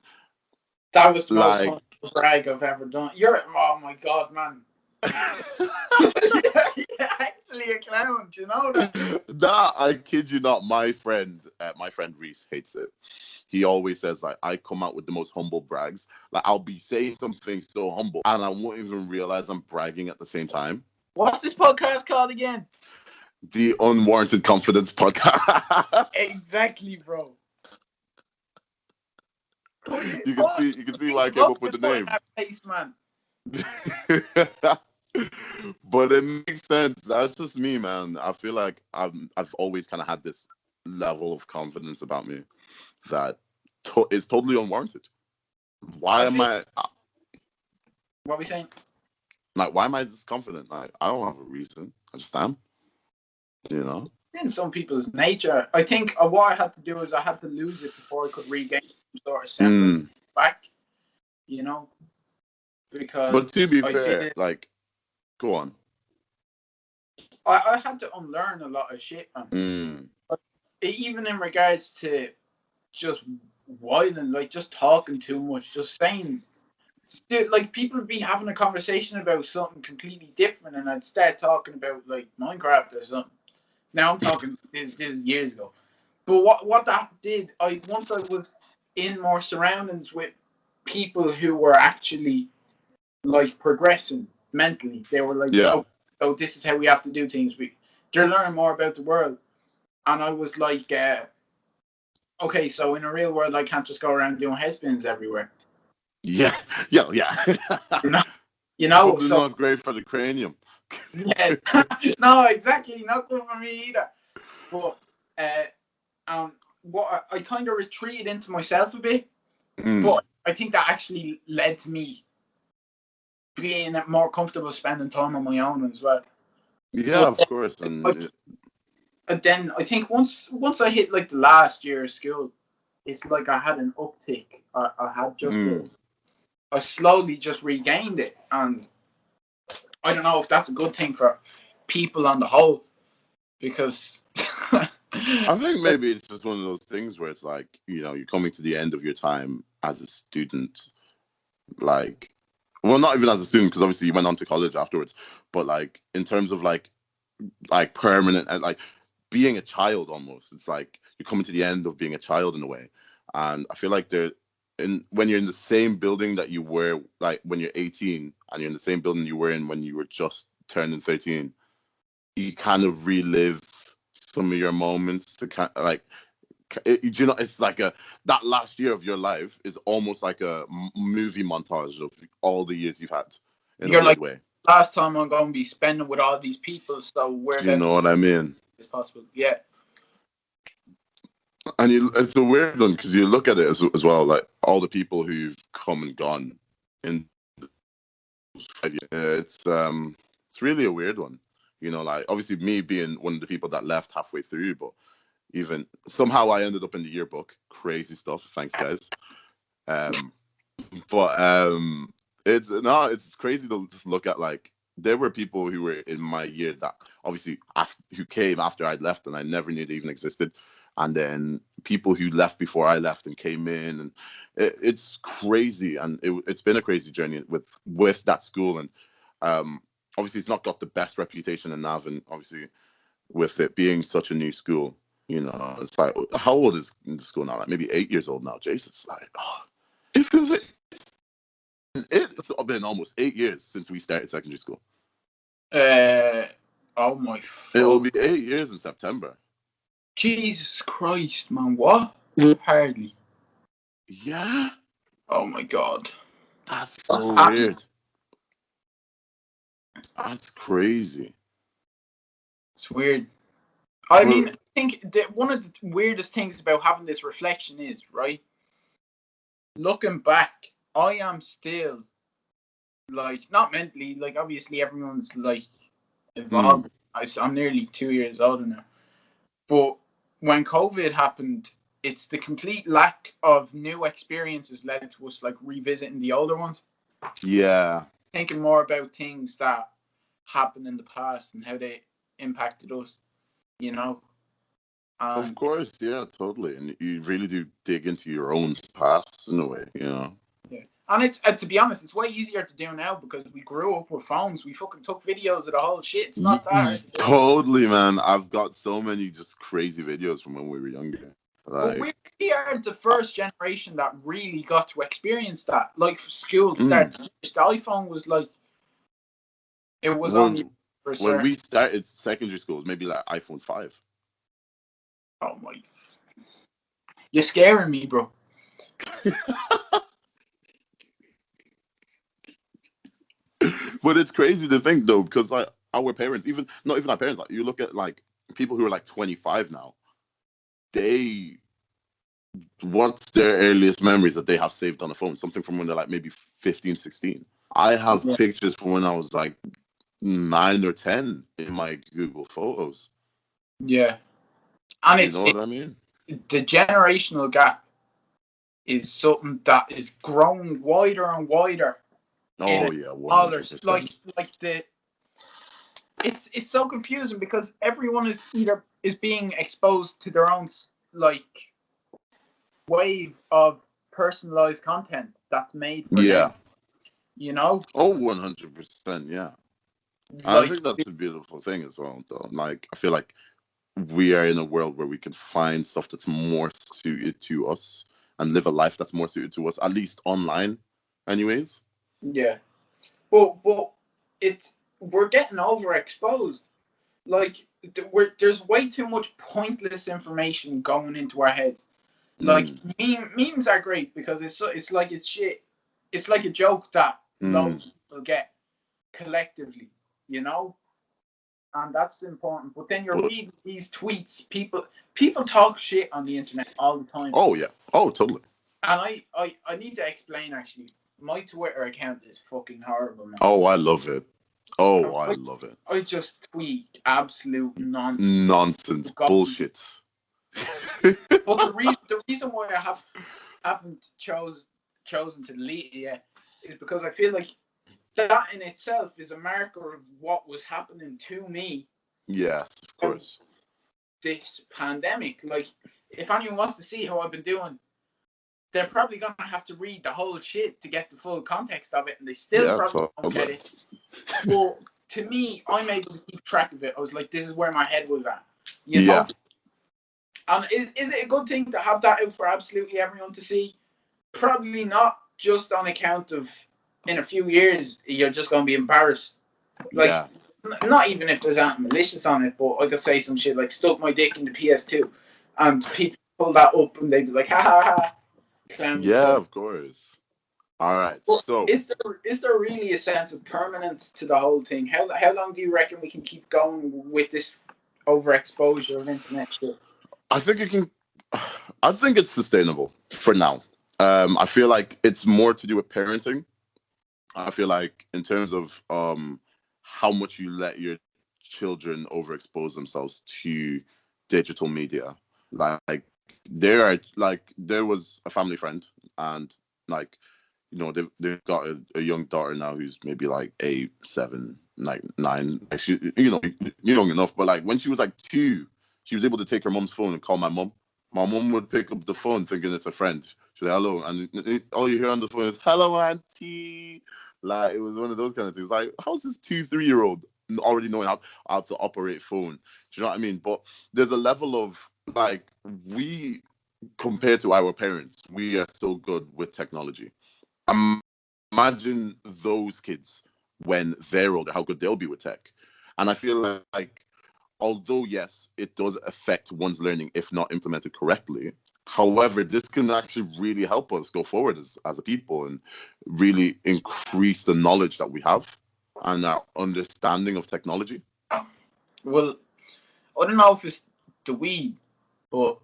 That was the most Like, humble brag I've ever done. Oh my God, man. You're actually a clown, do you know that? nah, I kid you not. My friend Reese hates it. He always says like I come out with the most humble brags. Like I'll be saying something so humble, and I won't even realize I'm bragging at the same time. What's this podcast called again? The Unwarranted Confidence Podcast. Exactly, bro. You can see. You can see why I came Look up with the put in name. that place, man. But it makes sense. That's just me, man. I feel like I've always kind of had this level of confidence about me that is totally unwarranted. Why I am feel I what are we saying? like? Why am I this confident? Like I don't have a reason. I just am. You know. In some people's nature. I think what I had to do is I had to lose it before I could regain some sort of semblance Mm. back, you know, because But to be I fair, feel like, go on. I had to unlearn a lot of shit, man. Mm. Even in regards to just whining, like just talking too much, just saying, like people would be having a conversation about something completely different, and I'd start talking about like Minecraft or something. Now I'm talking this is years ago, but what that did, once I was in more surroundings with people who were actually like progressing mentally, they were like, Yeah. oh, this is how we have to do things. They're learning more about the world, and I was like, okay, so in a real world, I can't just go around doing headspins everywhere. Yeah. Yeah. Yeah. You know, you know. Probably So not great for the cranium. yeah, no, exactly, not good for me either. But what I kind of retreated into myself a bit, Mm. but I think that actually led to me being more comfortable spending time on my own as well. Yeah, But of course. then I think once I hit like the last year of school, it's like I had an uptick. I had just Mm. I slowly just regained it, and I don't know if that's a good thing for people on the whole because I think maybe it's just one of those things where it's like, you're coming to the end of your time as a student, like, well, not even as a student, because obviously you went on to college afterwards, but like in terms of like permanent and like being a child almost, it's like you're coming to the end of being a child in a way. And I feel like when you're in the same building that you were like when you're 18 and you're in the same building you were in when you were just turning 13, you kind of relive some of your moments to kind of like it's like that last year of your life is almost like a movie montage of all the years you've had in a you're weird like, way. last time I'm going to be spending with all these people, so where You the know what I mean? is possible? Yeah, And it's a weird one because you look at it as well, like all the people who've come and gone in 5 years. It's really a weird one. Like obviously me being one of the people that left halfway through, but even somehow I ended up in the yearbook. Crazy stuff. Thanks, guys. Um, but it's crazy to just look at like there were people who were in my year that obviously who came after I'd left and I never knew they even existed, and then people who left before I left and came in, and it's crazy, and it's been a crazy journey with that school, and obviously it's not got the best reputation in Navan, obviously with it being such a new school. It's like how old is the school now? Like maybe 8 years old now. Jesus, like it feels like it's been almost 8 years since we started secondary school. oh my It'll be fuck, 8 years in September. Jesus Christ, man, what? Hardly. Yeah. Oh my god. That's What's so happening? weird. That's crazy. It's weird. I mean, But I think that one of the weirdest things about having this reflection is, right? Looking back, I am still like not mentally, like obviously everyone's like mm, evolved. I'm nearly 2 years older now. But when COVID happened, it's the complete lack of new experiences led to us like revisiting the older ones, yeah, thinking more about things that happened in the past and how they impacted us, you know. of And course, yeah, totally. And you really do dig into your own past in a way, you know. yeah, and it's to be honest, it's way easier to do now because we grew up with phones. We fucking took videos of the whole shit. It's not that hard to do. Totally, man. I've got so many just crazy videos from when we were younger. But Like, we are the first generation that really got to experience that. Like school mm, started. The iPhone was like it was only when for when certain. we started secondary school, it was maybe like iPhone 5. Oh my! You're scaring me, bro. But it's crazy to think though, because like our parents, even not even our parents, like you look at like people who are like 25 now, they what's their earliest memories that they have saved on a phone? Something from when they're like maybe 15, 16. I have Yeah, pictures from when I was like 9 or 10 in my Google Photos. yeah. And You know what I mean? the generational gap is something that is growing wider and wider in a Oh yeah, others 100%. like the it's so confusing because everyone is either is being exposed to their own like wave of personalized content that's made for them, Yeah. you know, Oh, 100%. Yeah. I like think that's a beautiful thing as well, though. Like, I feel like we are in a world where we can find stuff that's more suited to us and live a life that's more suited to us, at least online, anyways. yeah. But it's we're getting overexposed. Like there's way too much pointless information going into our heads. Like Mm, memes are great because it's like it's shit. It's like a joke that mm. loads of people get collectively, you know, and that's important. But then you're But, reading these tweets. People talk shit on the internet all the time, oh, yeah. Oh, totally. and I need to explain actually. My Twitter account is fucking horrible, man. Oh, I love it. Oh, I love it. I just tweet absolute nonsense. Nonsense. Bullshit. But the reason why I haven't chosen to delete it yet is because I feel like that in itself is a marker of what was happening to me Yes, of out course. this pandemic. Like, if anyone wants to see how I've been doing, they're probably gonna have to read the whole shit to get the full context of it, and they still Yeah, probably won't totally. get it. But to me, I'm able to keep track of it. I was like, this is where my head was at, you Yeah. know. And is it a good thing to have that out for absolutely everyone to see? Probably not, just on account of in a few years you're just going to be embarrassed. Like, Yeah. not even if there's anything malicious on it, but I could say some shit like "stuck my dick in the PS2," and people pull that up and they'd be like, "Ha ha ha, clown me Yeah, for it." of course. All right. But So, is there really a sense of permanence to the whole thing? How long do you reckon we can keep going with this overexposure of internet shit? I think you can. I think it's sustainable for now. I feel like it's more to do with parenting. I feel like in terms of how much you let your children overexpose themselves to digital media. There was a family friend, and like they've got a young daughter now who's maybe like 8, 7, like 9. Like she, young enough, but like when she was like 2, she was able to take her mom's phone and call my mom. My mom would pick up the phone thinking it's a friend. She's like, "Hello," and all you hear on the phone is "Hello, auntie." Like it was one of those kind of things. Like, how's this 2, 3-year-old already knowing how to operate phone? Do you know what I mean? But there's a level of like we compared to our parents, we are so good with technology. Imagine those kids when they're older, how good they'll be with tech. And I feel like, although yes, it does affect one's learning if not implemented correctly, However, this can actually really help us go forward as a people and really increase the knowledge that we have and our understanding of technology. Well, I don't know if it's the weed, but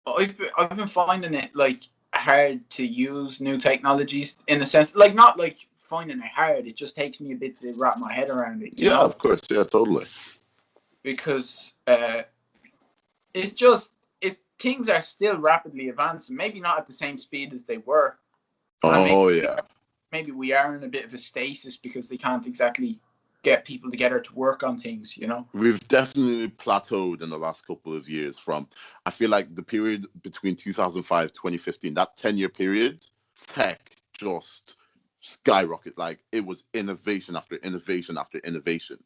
I've been finding it like hard to use new technologies in a sense, like not like finding it hard. It just takes me a bit to wrap my head around it, you Yeah, know, of course. Yeah, totally. because it's just it's things are still rapidly advancing. Maybe not at the same speed as they were, and Oh, yeah. maybe we are in a bit of a stasis because they can't exactly get people together to work on things, you know. We've definitely plateaued in the last couple of years from, I feel like the period between 2005, 2015, that 10-year period, tech just skyrocket. Like it was innovation after innovation after innovation.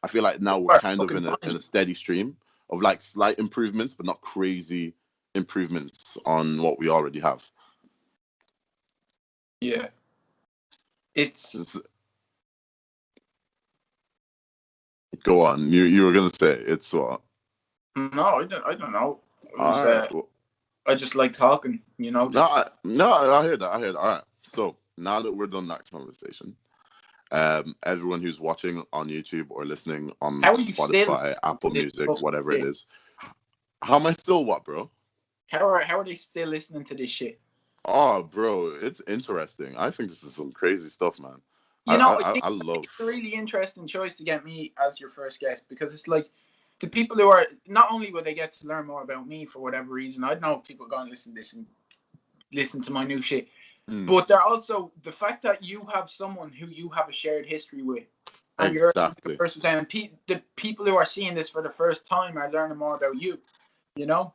I feel like now we're We're kind of fucking in a fine. steady stream of like slight improvements, but not crazy improvements on what we already have. Yeah, it's It's- Go on. You were gonna say it's what? no, I don't know. It was All right. Well, I just like talking, you know. no, Just no, I hear that. I hear that. All right. So now that we're done that conversation, everyone who's watching on YouTube or listening on how are you still Spotify, Apple Music, listening whatever to it this? is, how am I still what, bro? How are they still listening to this shit? Oh, bro, it's interesting. I think this is some crazy stuff, man. I You know, I I, think, I I think love. it's a really interesting choice to get me as your first guest because it's like to people who are not only will they get to learn more about me for whatever reason. I don't know if people go and listen to this and listen to my new shit, Mm, but they're also the fact that you have someone who you have a shared history with, and you're able to exactly. converse with them. And the people who are seeing this for the first time are learning more about you. You know.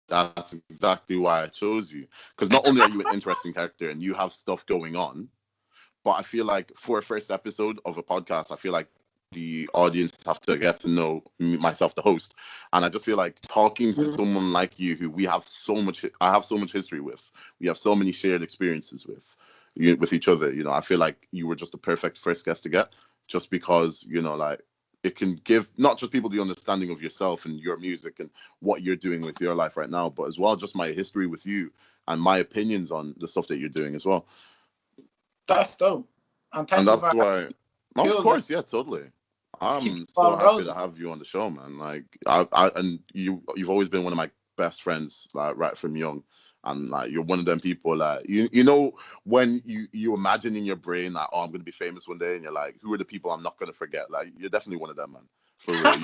That's exactly why I chose you. Because not only are you an interesting character and you have stuff going on, but I feel like for a first episode of a podcast, I feel like the audience have to get to know myself, the host, and I just feel like talking to someone like you, who we have so much, I have so much history with, we have so many shared experiences with each other. You know, I feel like you were just the perfect first guest to get, just because like it can give not just people the understanding of yourself and your music and what you're doing with your life right now, but as well just my history with you and my opinions on the stuff that you're doing as well. That's dope. And And thank you that's for having why, me. of Cool. course, yeah, totally. Let's keep the I'm so ball happy to rolling. have you on the show, man. Like, I and you've always been one of my best friends, like right from young, and like you're one of them people, like you know when you imagine in your brain like, oh, I'm gonna be famous one day, and you're like, who are the people I'm not gonna forget? Like, you're definitely one of them, man. For real,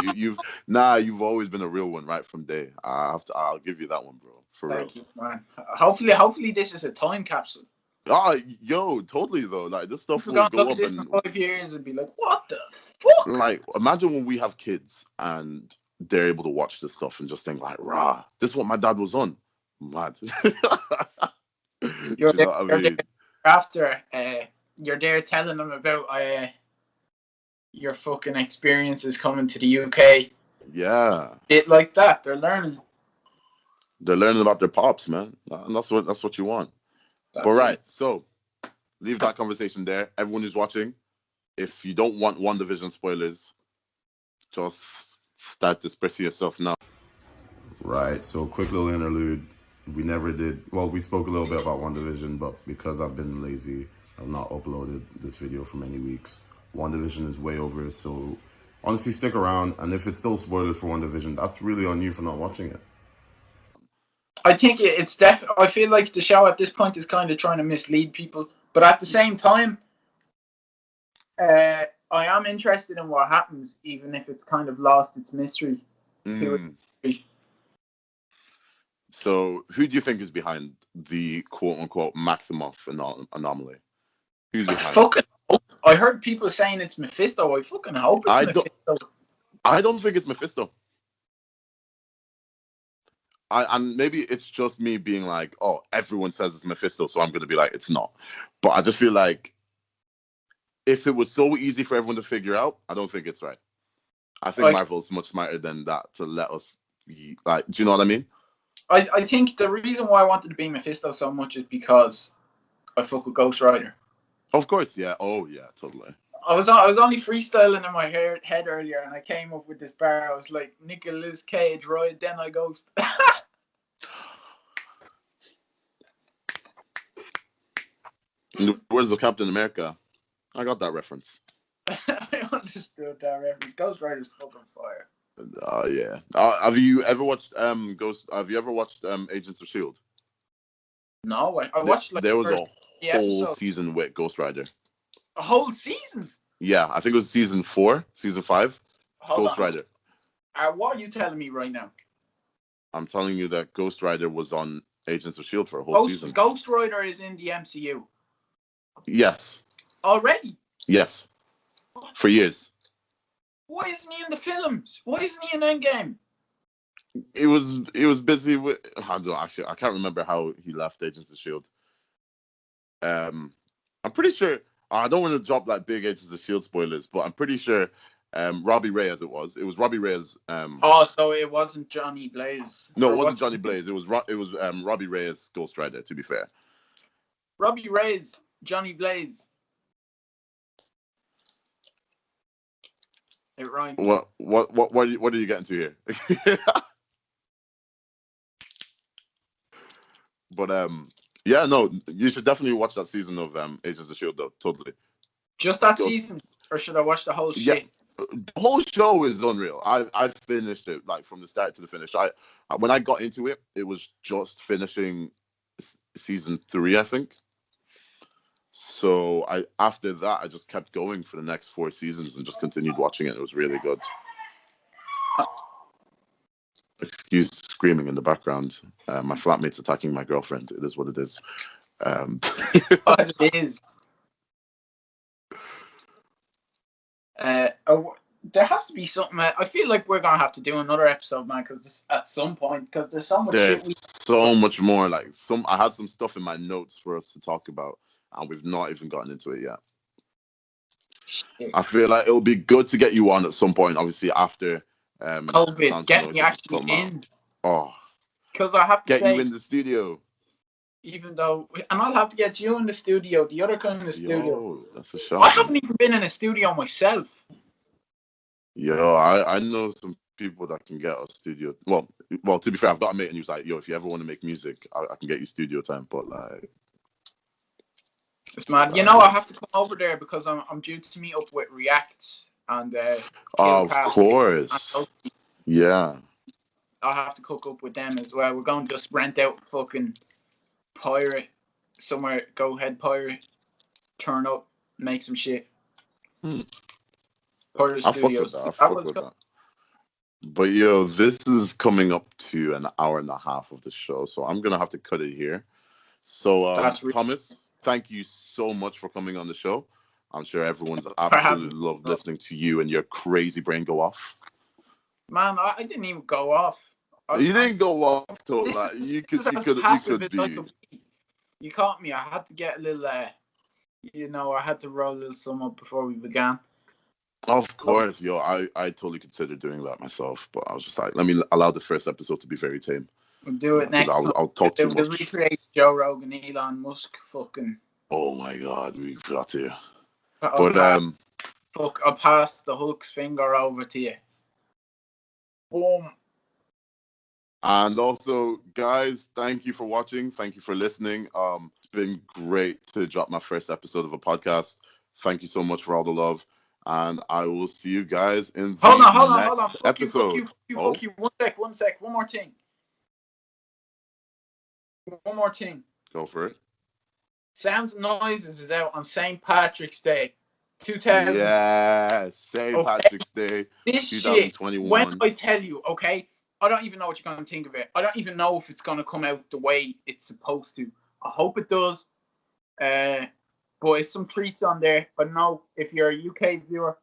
you've always been a real one right from day. I'll give you that one, bro. For real. Thank you, man. Hopefully, this is a time capsule. Ah, yo, totally though. Like this stuff People will gonna go look at up this in and 5 years and be like, "What the fuck?" like imagine when we have kids and they're able to watch this stuff and just think like, rah, this is what my dad was on. Mad. Do You're you there. know what I You're there mean? after. You're there telling them about your fucking experiences coming to the UK. Yeah. It like that. They're learning. They're learning about their pops, man. And that's what you want. But That's right, it. so leave that conversation there. Everyone who's watching, if you don't want One Division spoilers, just start dispersing yourself now. Right. So quick little interlude. We never did. Well, we spoke a little bit about One Division, but because I've been lazy, I've not uploaded this video for many weeks. One Division is way over. So honestly, stick around. And if it's still spoilers for One Division, that's really on you for not watching it. I think it's I feel like the show at this point is kind of trying to mislead people, but at the same time, I am interested in what happens, even if it's kind of lost its mystery. To Mm. it. So who do you think is behind the quote unquote Maximoff anomaly? Who's I behind it? fucking hope. I heard people saying it's Mephisto. I fucking hope it's I don't. Mephisto. I don't think it's Mephisto. And maybe it's just me being like, oh, everyone says it's Mephisto, so I'm gonna be like, it's not. But I just feel like if it was so easy for everyone to figure out, I don't think it's right. I think Like Marvel's much smarter than that to let us be like, do you know what I mean? I think the reason why I wanted to be Mephisto so much is because I fuck with Ghost Rider. Of course, yeah. Oh yeah, totally. I was only freestyling in my head earlier, and I came up with this bar. I was like, Nicolas Cage, right? Then I ghost. Where's the Captain America? I got that reference. I understood that reference. Ghost Rider's fucking fire. Yeah. Have you ever watched Have you ever watched Agents of Shield? No, I watched like There the was first a whole episode. season with Ghost Rider. A whole season? Yeah, I think it was season 4, season 5. Hold Ghost on. Rider. What are you telling me right now? I'm telling you that Ghost Rider was on Agents of Shield for a whole season. Ghost Rider is in the MCU. Yes. Already? Yes. For years. Why isn't he in the films? Why isn't he in Endgame? It was busy with. I don't actually. I can't remember how he left Agents of Shield. I'm pretty sure. I don't want to drop like big Agents of Shield spoilers, but I'm pretty sure. Robbie Reyes. It was Robbie Reyes. So it wasn't Johnny Blaze. No, it wasn't Johnny Blaze. It was Robbie Reyes, Ghost Rider. To be fair. Robbie Reyes, Johnny Blaze. It rhymes. What are you getting to here? But yeah, no, you should definitely watch that season of Agents of Shield though. Totally. Just that season, or should I watch the whole shit? Yeah, the whole show is unreal. I finished it like from the start to the finish. When I got into it, it was just finishing season 3, I think. So after that I just kept going for the next 4 seasons and just continued watching it. It was really good. Excuse screaming in the background. My flatmate's attacking my girlfriend. It is what it is. What it is. There has to be something. I feel like we're gonna have to do another episode, man, because at some point, because there's so much shit. So much more. Like I had some stuff in my notes for us to talk about, and we've not even gotten into it yet. Shit. I feel like it'll be good to get you on at some point. Obviously, after COVID, get me actually in. Oh, because I have to get you in the studio. Even though, and I'll have to get you in the studio, the other kind of studio. That's a shot. I haven't even been in a studio myself. I know some people that can get a studio. Well, to be fair, I've got a mate and he was like, if you ever want to make music, I can get you studio time. But like, it's mad. I have to come over there because I'm due to meet up with React and of course. Yeah. I'll have to cook up with them as well. We're going to just rent out fucking pirate somewhere. Go ahead, pirate. Turn up, make some shit. Pirate Studios. I fuck with that. But this is coming up to an hour and a half of the show, so I'm gonna have to cut it here. So Thomas, thank you so much for coming on the show. I'm sure everyone's absolutely loved listening to you and your crazy brain go off. Man, I didn't even go off. You didn't go off, though. Like, you could be. You caught me. I had to get a little, I had to roll a little sum up before we began. Of course, I totally considered doing that myself, but I was just like, let me allow the first episode to be very tame. We'll do it next time. I'll talk too much. We'll recreate Joe Rogan, Elon Musk, fucking. Oh my God, we've got to. I'll pass the Hulk's finger over to you. Boom. And also, guys, thank you for watching. Thank you for listening. It's been great to drop my first episode of a podcast. Thank you so much for all the love. And I will see you guys in the next episode. Fuck you. One sec. One more thing. Go for it. Sounds and Noises is out on St. Patrick's Day. 2000. Yeah, St. Patrick's Day. This 2021. Shit, when I tell you, okay, I don't even know what you're going to think of it. I don't even know if it's going to come out the way it's supposed to. I hope it does. But it's some treats on there. I don't know if you're a UK viewer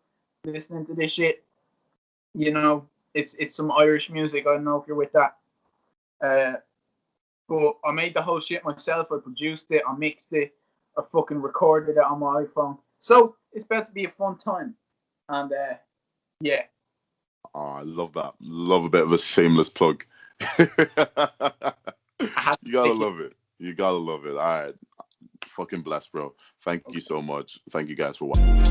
listening to this shit. It's some Irish music. I don't know if you're with that. But I made the whole shit myself. I produced it. I mixed it. I fucking recorded it on my iPhone. So it's about to be a fun time. And yeah. Oh, I love that. Love a bit of a shameless plug. You gotta love it. You gotta love it. All right. Fucking blessed, bro. Thank you so much. Thank you guys for watching.